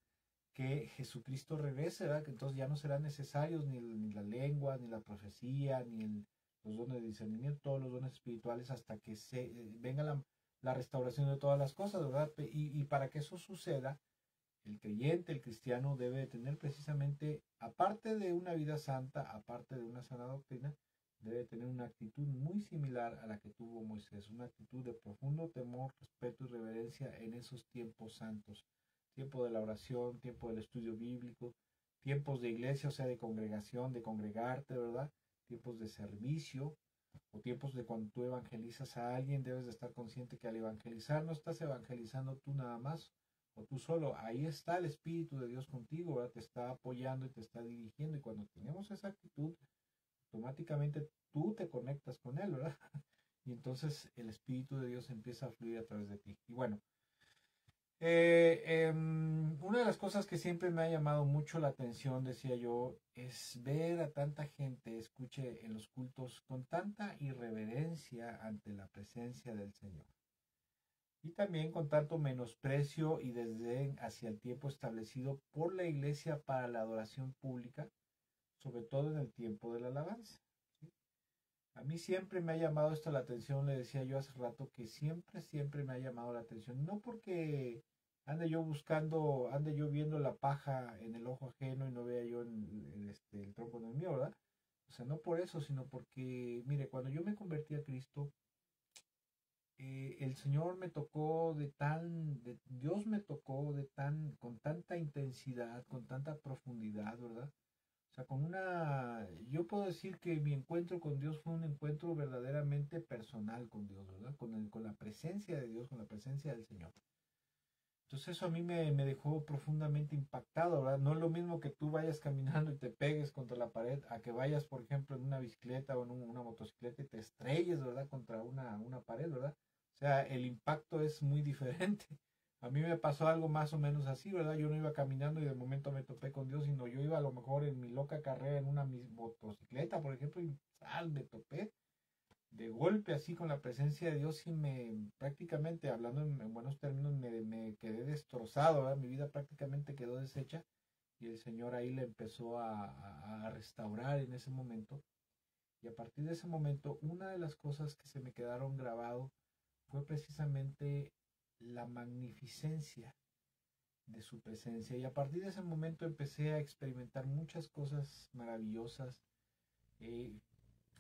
A: que Jesucristo regrese, ¿verdad? Que entonces ya no serán necesarios ni la lengua, ni la profecía, los dones de discernimiento, todos los dones espirituales hasta que venga la restauración de todas las cosas, ¿verdad? Y para que eso suceda, el creyente, el cristiano, debe de tener precisamente, aparte de una vida santa, aparte de una sana doctrina, debe tener una actitud muy similar a la que tuvo Moisés, una actitud de profundo temor, respeto y reverencia en esos tiempos santos, tiempo de la oración, tiempo del estudio bíblico, tiempos de iglesia, o sea, de congregación, de congregarte, ¿verdad? Tiempos de servicio, o tiempos de cuando tú evangelizas a alguien, debes de estar consciente que al evangelizar no estás evangelizando tú nada más o tú solo, ahí está el Espíritu de Dios contigo, ¿verdad? Te está apoyando y te está dirigiendo y cuando tenemos esa actitud, automáticamente tú te conectas con Él, ¿verdad? Y entonces el Espíritu de Dios empieza a fluir a través de ti. Y bueno, una de las cosas que siempre me ha llamado mucho la atención, decía yo, es ver a tanta gente, escuche en los cultos, con tanta irreverencia ante la presencia del Señor. Y también con tanto menosprecio y desdén hacia el tiempo establecido por la iglesia para la adoración pública, sobre todo en el tiempo de la alabanza. ¿Sí? A mí siempre me ha llamado esto la atención, le decía yo hace rato que siempre me ha llamado la atención, no porque ande yo viendo la paja en el ojo ajeno y no vea yo el tronco en el mío, ¿verdad? O sea, no por eso, sino porque, mire, cuando yo me convertí a Cristo, el Señor me tocó Dios me tocó con tanta intensidad, con tanta profundidad, ¿verdad? O sea, yo puedo decir que mi encuentro con Dios fue un encuentro verdaderamente personal con Dios, ¿verdad? Con la presencia de Dios, con la presencia del Señor. Entonces eso a mí me dejó profundamente impactado, ¿verdad? No es lo mismo que tú vayas caminando y te pegues contra la pared, a que vayas, por ejemplo, en una bicicleta o en una motocicleta y te estrelles, ¿verdad? Contra una pared, ¿verdad? O sea, el impacto es muy diferente. A mí me pasó algo más o menos así, ¿verdad? Yo no iba caminando y de momento me topé con Dios, sino yo iba a lo mejor en mi loca carrera en una motocicleta, por ejemplo, y me topé de golpe así con la presencia de Dios y prácticamente, hablando en buenos términos, me quedé destrozado, ¿verdad? Mi vida prácticamente quedó deshecha y el Señor ahí le empezó a restaurar en ese momento. Y a partir de ese momento, una de las cosas que se me quedaron grabado fue precisamente la magnificencia de su presencia. Y a partir de ese momento empecé a experimentar muchas cosas maravillosas. Eh,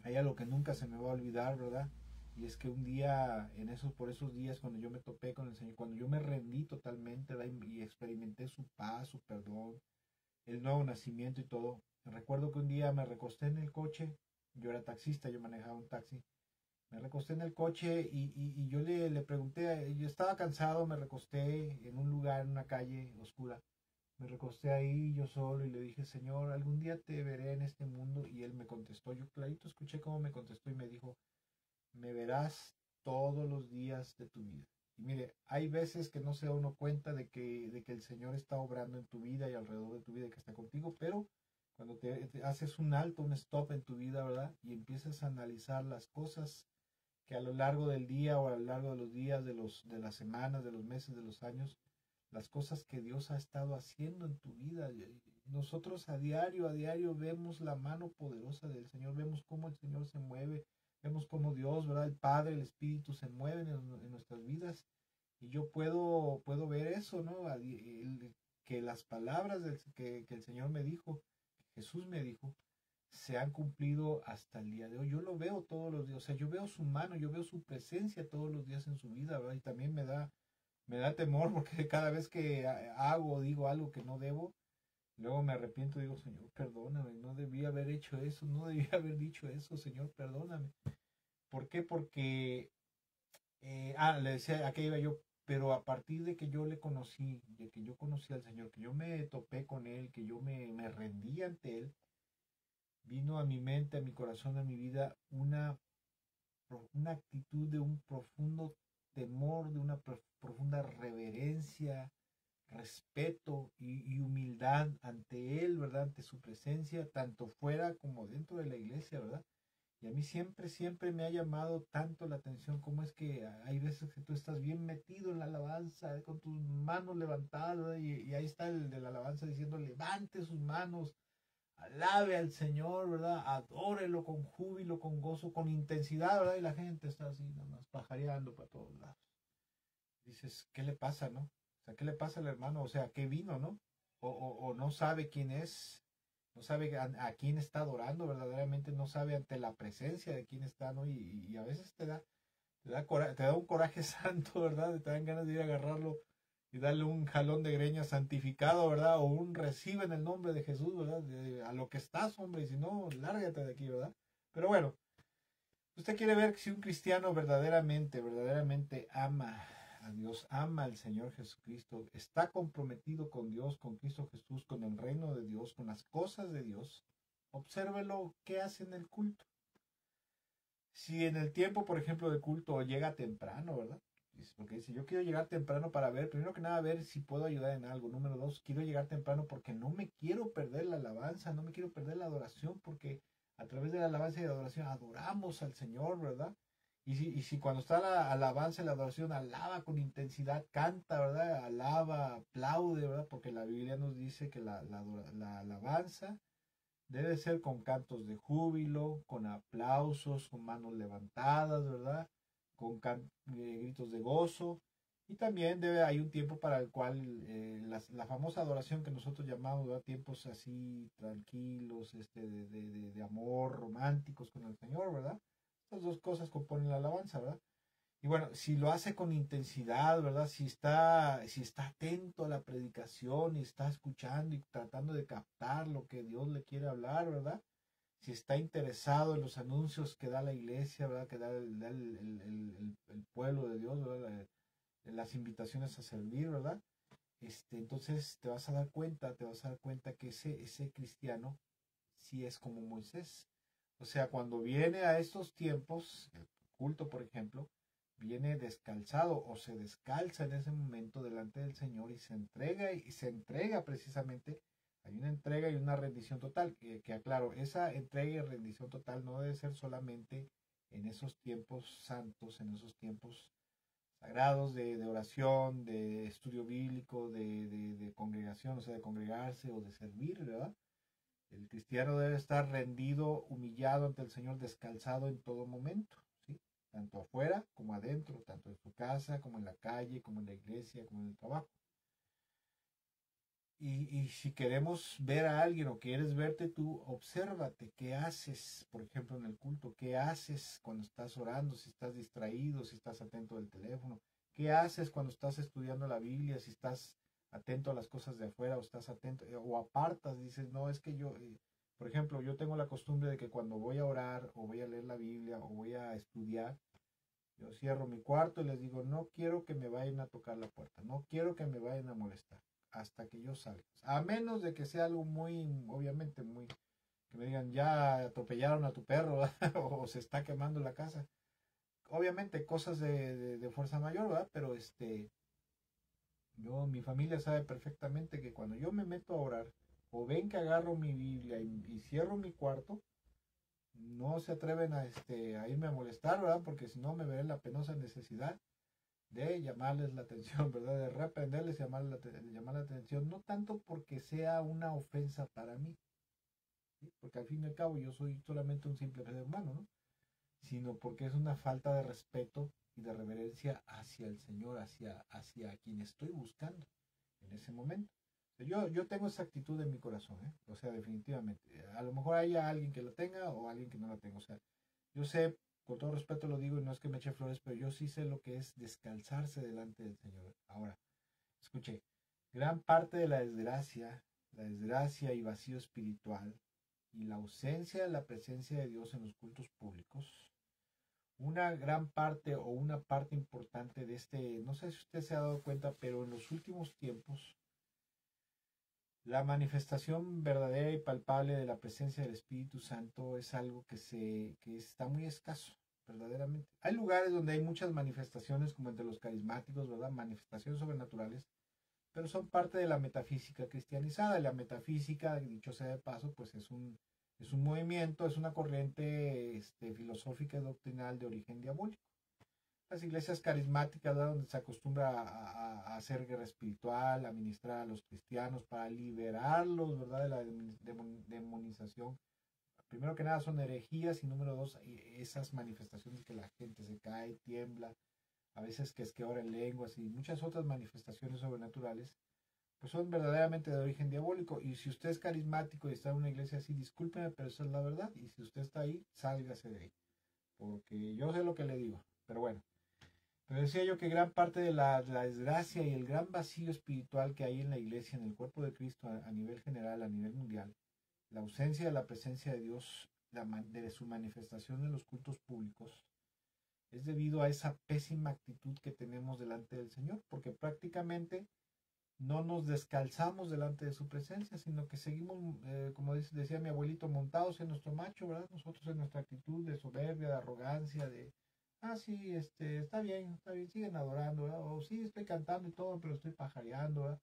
A: Hay algo que nunca se me va a olvidar, ¿verdad? Y es que un día, por esos días, cuando yo me topé con el Señor, cuando yo me rendí totalmente, ¿verdad? Y experimenté su paz, su perdón, el nuevo nacimiento y todo. Recuerdo que un día me recosté en el coche, yo era taxista, yo manejaba un taxi, me recosté en el coche y yo le pregunté, yo estaba cansado, me recosté en un lugar, en una calle oscura, me recosté ahí yo solo y le dije, Señor, algún día te veré en este mundo. Y él me contestó, yo clarito escuché cómo me contestó y me dijo, me verás todos los días de tu vida. Y mire, hay veces que no se da uno cuenta de que el Señor está obrando en tu vida y alrededor de tu vida, que está contigo, pero cuando te haces un alto, un stop en tu vida, ¿verdad? Y empiezas a analizar las cosas que a lo largo del día o a lo largo de los días, de las semanas, de los meses, de los años, las cosas que Dios ha estado haciendo en tu vida. Nosotros a diario vemos la mano poderosa del Señor, vemos cómo el Señor se mueve, vemos cómo Dios, ¿verdad? El Padre, el Espíritu se mueven en nuestras vidas. Y yo puedo ver eso, ¿no? Que las palabras que el Señor me dijo, que Jesús me dijo, se han cumplido hasta el día de hoy. Yo lo veo todos los días, o sea, yo veo su mano, yo veo su presencia todos los días en su vida, ¿verdad? Y también me da temor porque cada vez que hago o digo algo que no debo, luego me arrepiento y digo, Señor, perdóname, no debí haber hecho eso, no debí haber dicho eso, Señor, perdóname. ¿Por qué? Porque, le decía, ¿a qué iba yo? Pero a partir de que yo le conocí, de que yo conocí al Señor, que yo me topé con Él, que yo me rendí ante Él, vino a mi mente, a mi corazón, a mi vida, una actitud de un profundo temor, de una profunda reverencia, respeto y humildad ante Él, ¿verdad? Ante su presencia, tanto fuera como dentro de la iglesia, ¿verdad? Y a mí siempre me ha llamado tanto la atención cómo es que hay veces que tú estás bien metido en la alabanza, con tus manos levantadas, ¿verdad? Y ahí está el de la alabanza diciendo, levante sus manos, alabe al Señor, ¿verdad? Adórelo con júbilo, con gozo, con intensidad, ¿verdad? Y la gente está así, nada más pajareando para todos lados. Dices, ¿qué le pasa, no? O sea, ¿qué le pasa al hermano? O sea, ¿qué vino, no? O no sabe quién es, no sabe a quién está adorando, verdaderamente no sabe ante la presencia de quién está, ¿no? Y a veces te da un coraje santo, ¿verdad? Te dan ganas de ir a agarrarlo y darle un jalón de greña santificado, ¿verdad? O un recibe en el nombre de Jesús, ¿verdad? A lo que estás, hombre, y si no, lárgate de aquí, ¿verdad? Pero bueno, usted quiere ver si un cristiano verdaderamente ama a Dios, ama al Señor Jesucristo, está comprometido con Dios, con Cristo Jesús, con el reino de Dios, con las cosas de Dios. Obsérvelo qué hace en el culto. Si en el tiempo, por ejemplo, de culto llega temprano, ¿verdad? Porque dice, yo quiero llegar temprano para ver, primero que nada, ver si puedo ayudar en algo. Número dos, quiero llegar temprano porque no me quiero perder la alabanza, no me quiero perder la adoración, porque a través de la alabanza y la adoración adoramos al Señor, ¿verdad? Y si cuando está la alabanza y la adoración, alaba con intensidad, canta, ¿verdad? Alaba, aplaude, ¿verdad? Porque la Biblia nos dice que la alabanza debe ser con cantos de júbilo, con aplausos, con manos levantadas, ¿verdad? Con gritos de gozo. Y también hay un tiempo para el cual la famosa adoración que nosotros llamamos, ¿verdad? Tiempos así tranquilos, de amor, románticos con el Señor, ¿verdad? Estas dos cosas componen la alabanza, ¿verdad? Y bueno, si lo hace con intensidad, ¿verdad? Si está atento a la predicación y está escuchando y tratando de captar lo que Dios le quiere hablar, ¿verdad? Si está interesado en los anuncios que da la iglesia, ¿verdad? Que da el pueblo de Dios, ¿verdad? Las invitaciones a servir, ¿verdad? Entonces te vas a dar cuenta que ese cristiano sí es como Moisés. O sea, cuando viene a estos tiempos, el culto, por ejemplo, viene descalzado o se descalza en ese momento delante del Señor y se entrega precisamente. Hay una entrega y una rendición total, que aclaro, esa entrega y rendición total no debe ser solamente en esos tiempos santos, en esos tiempos sagrados de oración, de estudio bíblico, de congregación, o sea, de congregarse o de servir, ¿verdad? El cristiano debe estar rendido, humillado ante el Señor, descalzado en todo momento, ¿sí? Tanto afuera como adentro, tanto en su casa como en la calle, como en la iglesia, como en el trabajo. Y si queremos ver a alguien o quieres verte tú, obsérvate qué haces, por ejemplo, en el culto, qué haces cuando estás orando, si estás distraído, si estás atento al teléfono, qué haces cuando estás estudiando la Biblia, si estás atento a las cosas de afuera o estás atento o apartas, dices, no, es que yo, por ejemplo, yo tengo la costumbre de que cuando voy a orar o voy a leer la Biblia o voy a estudiar, yo cierro mi cuarto y les digo, no quiero que me vayan a tocar la puerta, no quiero que me vayan a molestar hasta que yo salga. A menos de que sea algo muy, obviamente, muy, que me digan, ya atropellaron a tu perro o se está quemando la casa. Obviamente, cosas de fuerza mayor, ¿verdad? Pero mi familia sabe perfectamente que cuando yo me meto a orar, o ven que agarro mi Biblia y cierro mi cuarto, no se atreven a irme a molestar, ¿verdad? Porque si no me veré en la penosa necesidad de llamarles la atención, ¿verdad? De reprenderles, llamar la atención, no tanto porque sea una ofensa para mí, ¿sí? Porque al fin y al cabo yo soy solamente un simple ser humano, ¿no? Sino porque es una falta de respeto y de reverencia hacia el Señor, hacia quien estoy buscando en ese momento. Yo tengo esa actitud en mi corazón, ¿eh? O sea, definitivamente. A lo mejor haya alguien que la tenga o alguien que no la tenga. O sea, yo sé, con todo respeto lo digo y no es que me eche flores, pero yo sí sé lo que es descalzarse delante del Señor. Ahora, escuche, gran parte de la desgracia y vacío espiritual y la ausencia de la presencia de Dios en los cultos públicos, una gran parte o una parte importante de no sé si usted se ha dado cuenta, pero en los últimos tiempos, la manifestación verdadera y palpable de la presencia del Espíritu Santo es algo que está muy escaso, verdaderamente. Hay lugares donde hay muchas manifestaciones, como entre los carismáticos, ¿verdad? Manifestaciones sobrenaturales, pero son parte de la metafísica cristianizada. Y la metafísica, dicho sea de paso, pues es un movimiento, es una corriente filosófica y doctrinal de origen diabólico. Las iglesias carismáticas, ¿verdad? Donde se acostumbra a hacer guerra espiritual, a ministrar a los cristianos para liberarlos, ¿verdad? De la demonización. Primero que nada son herejías y número dos, esas manifestaciones que la gente se cae, tiembla, a veces que es que ora en lenguas y muchas otras manifestaciones sobrenaturales, pues son verdaderamente de origen diabólico. Y si usted es carismático y está en una iglesia así, discúlpeme, pero esa es la verdad. Y si usted está ahí, sálgase de ahí. Porque yo sé lo que le digo. Pero bueno, pero decía yo que gran parte de la desgracia y el gran vacío espiritual que hay en la iglesia, en el cuerpo de Cristo a nivel general, a nivel mundial, la ausencia de la presencia de Dios, de su manifestación en los cultos públicos, es debido a esa pésima actitud que tenemos delante del Señor, porque prácticamente no nos descalzamos delante de su presencia, sino que seguimos, como decía mi abuelito, montados en nuestro macho, ¿verdad? Nosotros en nuestra actitud de soberbia, de arrogancia, sí, está bien, siguen adorando, ¿verdad? O sí, estoy cantando y todo, pero estoy pajareando, ¿verdad?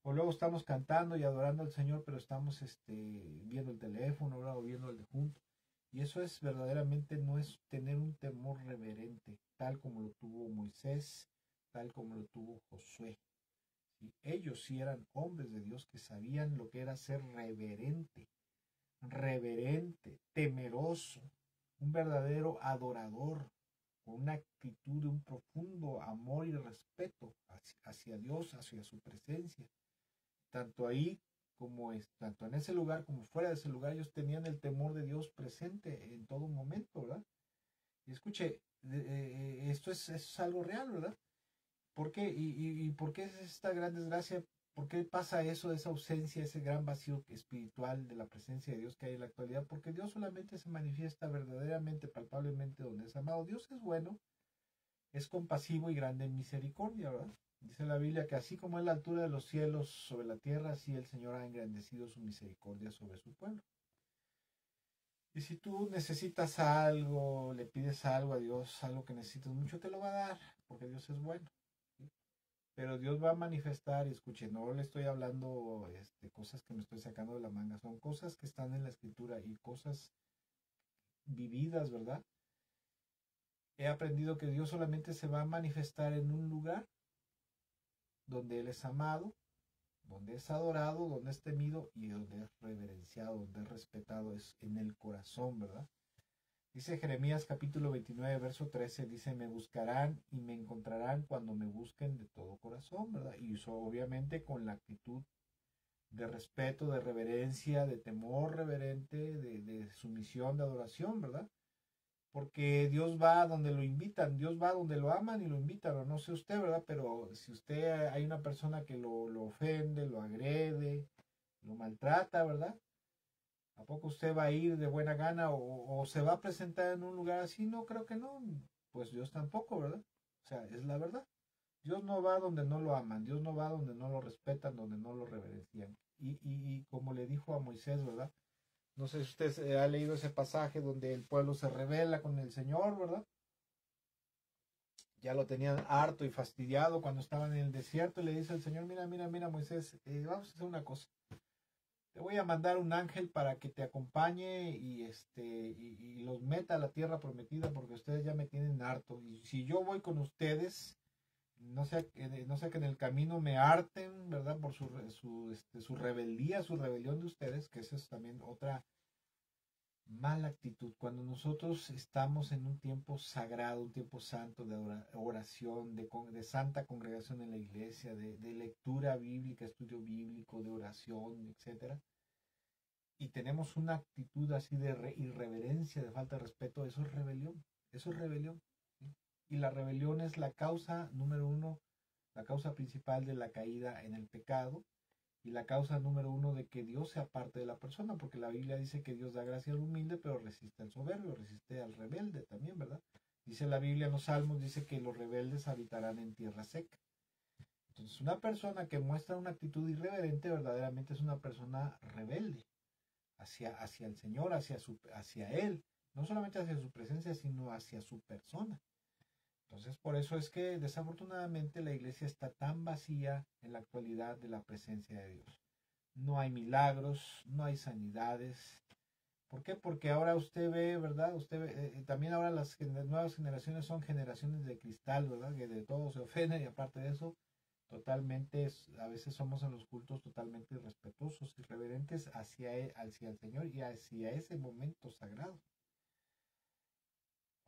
A: O luego estamos cantando y adorando al Señor, pero estamos, viendo el teléfono, ¿verdad? O viendo el de junto. Y eso es verdaderamente, no es tener un temor reverente, tal como lo tuvo Moisés, tal como lo tuvo Josué. ¿Sí? Ellos sí eran hombres de Dios que sabían lo que era ser reverente, temeroso, un verdadero adorador, con una actitud de un profundo amor y respeto hacia Dios, hacia su presencia. Tanto ahí tanto en ese lugar como fuera de ese lugar, ellos tenían el temor de Dios presente en todo momento, ¿verdad? Y escuche, esto es algo real, ¿verdad? ¿Por qué? ¿Y por qué es esta gran desgracia? ¿Por qué pasa eso, esa ausencia, ese gran vacío espiritual de la presencia de Dios que hay en la actualidad? Porque Dios solamente se manifiesta verdaderamente, palpablemente donde es amado. Dios es bueno, es compasivo y grande en misericordia, ¿verdad? Dice la Biblia que así como es la altura de los cielos sobre la tierra, así el Señor ha engrandecido su misericordia sobre su pueblo. Y si tú necesitas algo, le pides algo a Dios, algo que necesitas mucho, te lo va a dar, porque Dios es bueno. ¿Sí? Pero Dios va a manifestar, y escuche, no le estoy hablando cosas que me estoy sacando de la manga, son cosas que están en la escritura y cosas vividas, ¿verdad? He aprendido que Dios solamente se va a manifestar en un lugar donde Él es amado, donde es adorado, donde es temido y donde es reverenciado, donde es respetado, es en el corazón, ¿verdad? Dice Jeremías capítulo 29, verso 13, dice, me buscarán y me encontrarán cuando me busquen de todo corazón, ¿verdad? Y eso obviamente con la actitud de respeto, de reverencia, de temor reverente, de sumisión, de adoración, ¿verdad? Porque Dios va donde lo invitan, Dios va donde lo aman y lo invitan, o no sé usted, ¿verdad? Pero si usted hay una persona que lo ofende, lo agrede, lo maltrata, ¿verdad? ¿A poco usted va a ir de buena gana o se va a presentar en un lugar así? No, creo que no. Pues Dios tampoco, ¿verdad? O sea, es la verdad. Dios no va donde no lo aman, Dios no va donde no lo respetan, donde no lo reverencian. Y como le dijo a Moisés, ¿verdad? No sé si usted ha leído ese pasaje donde el pueblo se rebela con el Señor, ¿verdad? Ya lo tenían harto y fastidiado cuando estaban en el desierto y le dice el Señor, mira, Moisés, vamos a hacer una cosa. te voy a mandar un ángel para que te acompañe y los meta a la tierra prometida porque ustedes ya me tienen harto. Y si yo voy con ustedes, no sea que en el camino me harten, ¿verdad? Por su rebeldía, su rebelión de ustedes, que esa es también otra mala actitud. Cuando nosotros estamos en un tiempo sagrado, un tiempo santo de oración, de santa congregación en la iglesia, de lectura bíblica, estudio bíblico, de oración, etcétera, y tenemos una actitud así de irreverencia, de falta de respeto, eso es rebelión. Eso es rebelión. ¿Sí? Y la rebelión es la causa número uno, la causa principal de la caída en el pecado y la causa número uno de que Dios se aparte de la persona, porque la Biblia dice que Dios da gracia al humilde, pero resiste al soberbio, resiste al rebelde también, ¿verdad? Dice la Biblia en los Salmos, dice que los rebeldes habitarán en tierra seca. Entonces, una persona que muestra una actitud irreverente verdaderamente es una persona rebelde hacia el Señor, hacia Él, no solamente hacia su presencia, sino hacia su persona. Entonces, por eso es que desafortunadamente la iglesia está tan vacía en la actualidad de la presencia de Dios. No hay milagros, no hay sanidades. ¿Por qué? Porque ahora usted ve, ¿verdad? Usted ve, también ahora las nuevas generaciones son generaciones de cristal, ¿verdad? Que de todo se ofenden y aparte de eso, totalmente, a veces somos en los cultos totalmente irrespetuosos, irreverentes hacia el Señor y hacia ese momento sagrado.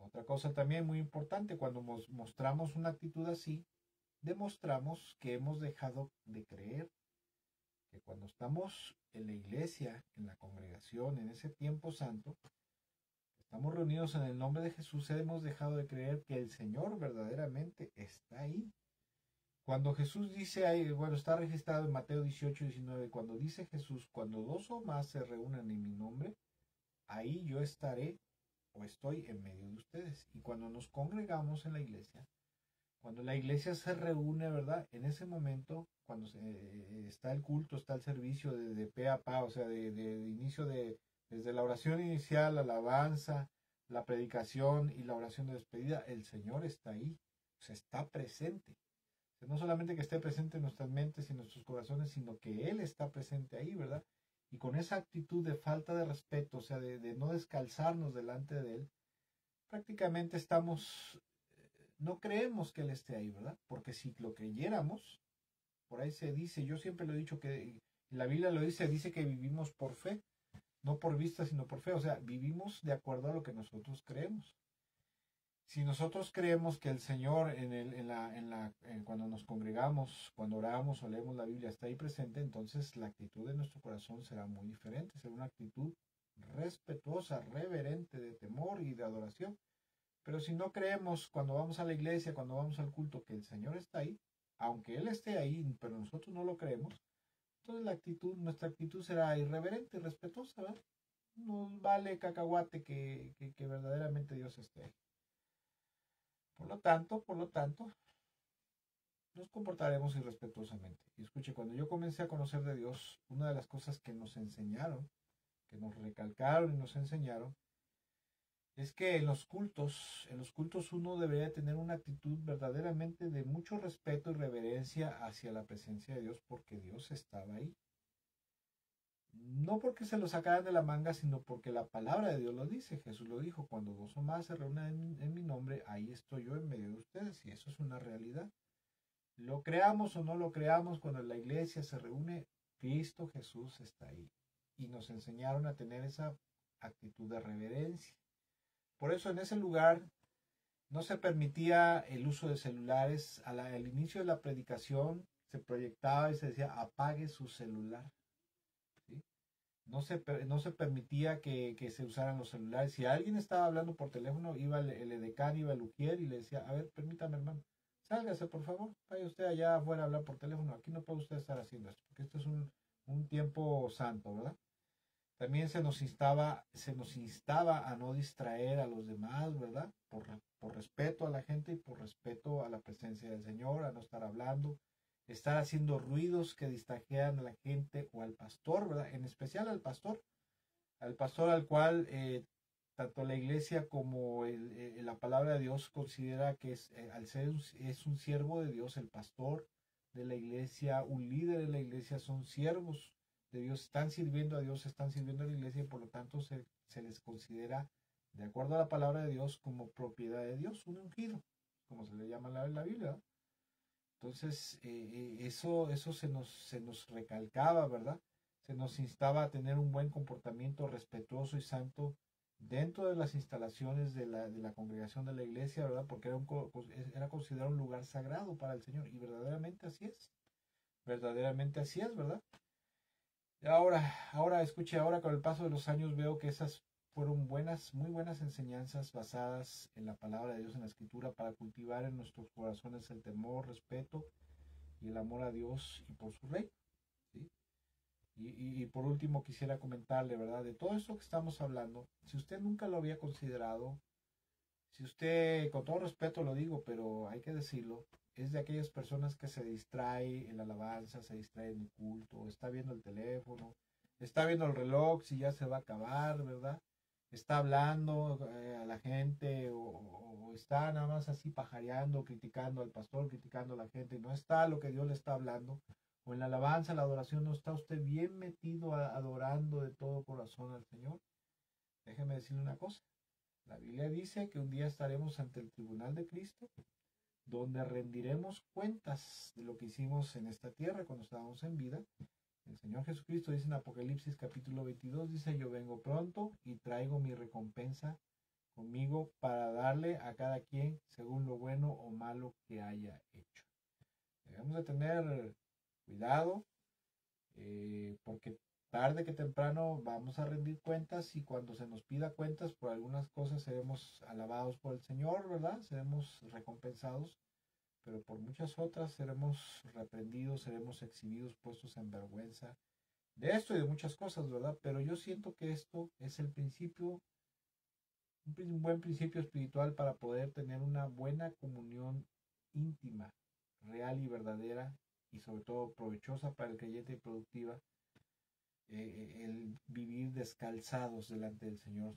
A: Otra cosa también muy importante, cuando mostramos una actitud así, demostramos que hemos dejado de creer, que cuando estamos en la iglesia, en la congregación, en ese tiempo santo, estamos reunidos en el nombre de Jesús, hemos dejado de creer que el Señor verdaderamente está ahí. Cuando Jesús dice ahí, bueno, está registrado en Mateo 18-19, cuando dice Jesús, cuando dos o más se reúnen en mi nombre, ahí yo estaré o estoy en medio de ustedes. Y cuando nos congregamos en la iglesia, cuando la iglesia se reúne, ¿verdad? En ese momento, cuando está el culto, está el servicio de pe a pa, o sea, de inicio desde la oración inicial, la alabanza, la predicación y la oración de despedida, el Señor está ahí, o sea, está presente. O sea, no solamente que esté presente en nuestras mentes y en nuestros corazones, sino que Él está presente ahí, ¿verdad? Y con esa actitud de falta de respeto, o sea, de no descalzarnos delante de Él, prácticamente no creemos que Él esté ahí, ¿verdad? Porque si lo creyéramos, por ahí se dice, yo siempre lo he dicho que la Biblia lo dice que vivimos por fe, no por vista, sino por fe, o sea, vivimos de acuerdo a lo que nosotros creemos. Si nosotros creemos que el Señor cuando nos congregamos, cuando oramos o leemos la Biblia está ahí presente, entonces la actitud de nuestro corazón será muy diferente, será una actitud respetuosa, reverente, de temor y de adoración. Pero si no creemos cuando vamos a la iglesia, cuando vamos al culto, que el Señor está ahí, aunque Él esté ahí, pero nosotros no lo creemos, entonces nuestra actitud será irreverente, respetuosa, ¿verdad? Nos vale cacahuate que verdaderamente Dios esté ahí. Por lo tanto, nos comportaremos irrespetuosamente. Y escuche, cuando yo comencé a conocer de Dios, una de las cosas que nos enseñaron, que nos recalcaron y nos enseñaron, es que en los cultos uno debería tener una actitud verdaderamente de mucho respeto y reverencia hacia la presencia de Dios, porque Dios estaba ahí. No porque se lo sacaran de la manga, sino porque la palabra de Dios lo dice. Jesús lo dijo, cuando dos o más se reúnen en mi nombre, ahí estoy yo en medio de ustedes, y eso es una realidad. Lo creamos o no lo creamos, cuando la iglesia se reúne, Cristo Jesús está ahí. Y nos enseñaron a tener esa actitud de reverencia. Por eso en ese lugar no se permitía el uso de celulares. Al inicio de la predicación se proyectaba y se decía apague su celular. ¿Sí? No se permitía que se usaran los celulares. Si alguien estaba hablando por teléfono, iba el edecán, iba el ujier y le decía, a ver, permítame hermano, sálgase por favor, vaya usted allá afuera a hablar por teléfono, aquí no puede usted estar haciendo esto, porque esto es un tiempo santo, ¿verdad? También se nos instaba a no distraer a los demás, ¿verdad? Por respeto a la gente y por respeto a la presencia del Señor, a no estar hablando, estar haciendo ruidos que distrajeran a la gente o al pastor, ¿verdad? En especial al pastor al cual tanto la iglesia como la palabra de Dios considera que es un siervo de Dios, el pastor de la iglesia, un líder de la iglesia, son siervos de Dios, están sirviendo a Dios, están sirviendo a la iglesia y por lo tanto se les considera, de acuerdo a la palabra de Dios, como propiedad de Dios, un ungido, como se le llama en la Biblia, ¿verdad? Entonces, eso se nos recalcaba, ¿verdad? Se nos instaba a tener un buen comportamiento respetuoso y santo dentro de las instalaciones de la congregación de la iglesia, ¿verdad? Porque era considerado un lugar sagrado para el Señor y verdaderamente así es, ¿verdad? Escuche, ahora con el paso de los años veo que esas fueron muy buenas enseñanzas basadas en la palabra de Dios en la Escritura para cultivar en nuestros corazones el temor, respeto y el amor a Dios y por su rey, ¿sí? Y por último quisiera comentarle, ¿verdad? De todo esto que estamos hablando, si usted nunca lo había considerado, si usted, con todo respeto lo digo, pero hay que decirlo, es de aquellas personas que se distrae en la alabanza, se distrae en el culto, está viendo el teléfono, está viendo el reloj si ya se va a acabar, ¿verdad? Está hablando a la gente o está nada más así pajareando, criticando al pastor, criticando a la gente, no está lo que Dios le está hablando, o en la alabanza, la adoración, no está usted bien metido adorando de todo corazón al Señor. Déjeme decirle una cosa, la Biblia dice que un día estaremos ante el tribunal de Cristo, donde rendiremos cuentas de lo que hicimos en esta tierra cuando estábamos en vida. El Señor Jesucristo dice en Apocalipsis capítulo 22, dice, yo vengo pronto y traigo mi recompensa conmigo para darle a cada quien según lo bueno o malo que haya hecho. Debemos de tener cuidado porque tarde que temprano vamos a rendir cuentas y cuando se nos pida cuentas por algunas cosas seremos alabados por el Señor, ¿verdad? Seremos recompensados, pero por muchas otras seremos reprendidos, seremos exhibidos, puestos en vergüenza de esto y de muchas cosas, ¿verdad? Pero yo siento que esto es el principio, un buen principio espiritual para poder tener una buena comunión íntima, real y verdadera y sobre todo provechosa para el creyente y productiva, el vivir descalzados delante del Señor,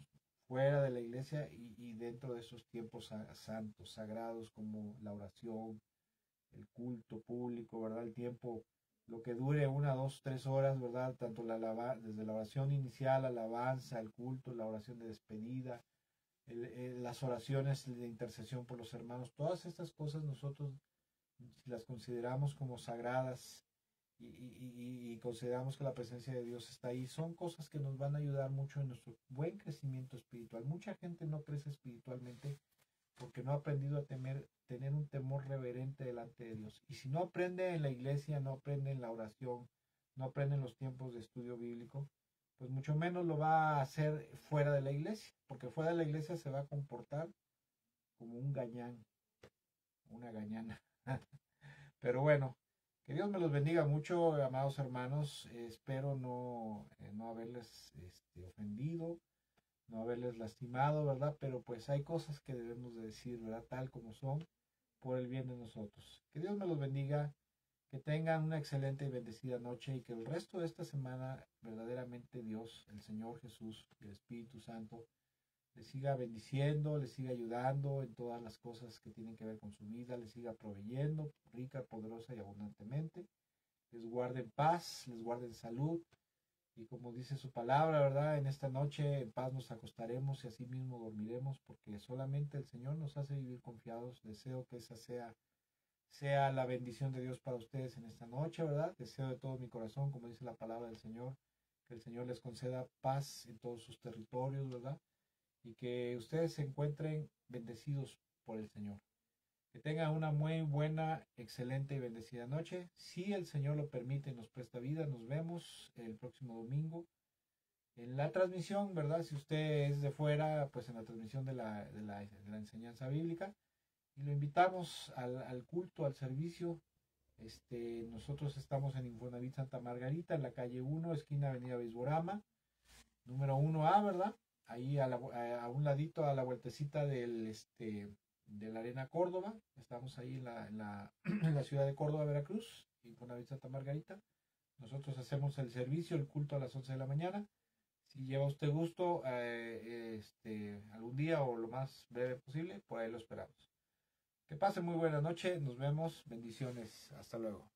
A: fuera de la iglesia y dentro de esos tiempos santos, sagrados como la oración, el culto público, ¿verdad? El tiempo, lo que dure 1, 2, 3 horas, ¿verdad? Tanto desde la oración inicial, alabanza, el culto, la oración de despedida, las oraciones de intercesión por los hermanos, todas estas cosas nosotros las consideramos como sagradas y consideramos que la presencia de Dios está ahí, son cosas que nos van a ayudar mucho en nuestro buen crecimiento espiritual. Mucha gente no crece espiritualmente porque no ha aprendido a tener un temor reverente delante de Dios. Y si no aprende en la iglesia, no aprende en la oración, no aprende en los tiempos de estudio bíblico, pues mucho menos lo va a hacer fuera de la iglesia, porque fuera de la iglesia se va a comportar como un gañán, una gañana. Pero bueno, que Dios me los bendiga mucho, amados hermanos. Espero no haberles ofendido, no haberles lastimado, ¿verdad? Pero pues hay cosas que debemos de decir, ¿verdad? Tal como son, por el bien de nosotros. Que Dios me los bendiga, que tengan una excelente y bendecida noche y que el resto de esta semana verdaderamente Dios, el Señor Jesús y el Espíritu Santo les siga bendiciendo, les siga ayudando en todas las cosas que tienen que ver con su vida, les siga proveyendo rica, poderosa y abundantemente, les guarde en paz, les guarde en salud y como dice su palabra, ¿verdad? En esta noche en paz nos acostaremos y así mismo dormiremos porque solamente el Señor nos hace vivir confiados. Deseo que esa sea la bendición de Dios para ustedes en esta noche, ¿verdad? Deseo de todo mi corazón, como dice la palabra del Señor, que el Señor les conceda paz en todos sus territorios, ¿verdad? Y que ustedes se encuentren bendecidos por el Señor. Que tengan una muy buena, excelente y bendecida noche. Si el Señor lo permite y nos presta vida, nos vemos el próximo domingo en la transmisión, ¿verdad? Si usted es de fuera, pues en la transmisión de la enseñanza bíblica. Y lo invitamos al culto, al servicio. Nosotros estamos en Infonavit Santa Margarita, en la calle 1, esquina Avenida Bisborama, número 1A, ¿verdad? Ahí a un ladito, a la vueltecita de la Arena Córdoba. Estamos ahí en la ciudad de Córdoba, Veracruz, Infonavit Santa Margarita. Nosotros hacemos el servicio, el culto a las 11 de la mañana. Si lleva usted gusto, algún día o lo más breve posible, por ahí lo esperamos. Que pase muy buena noche, nos vemos, bendiciones, hasta luego.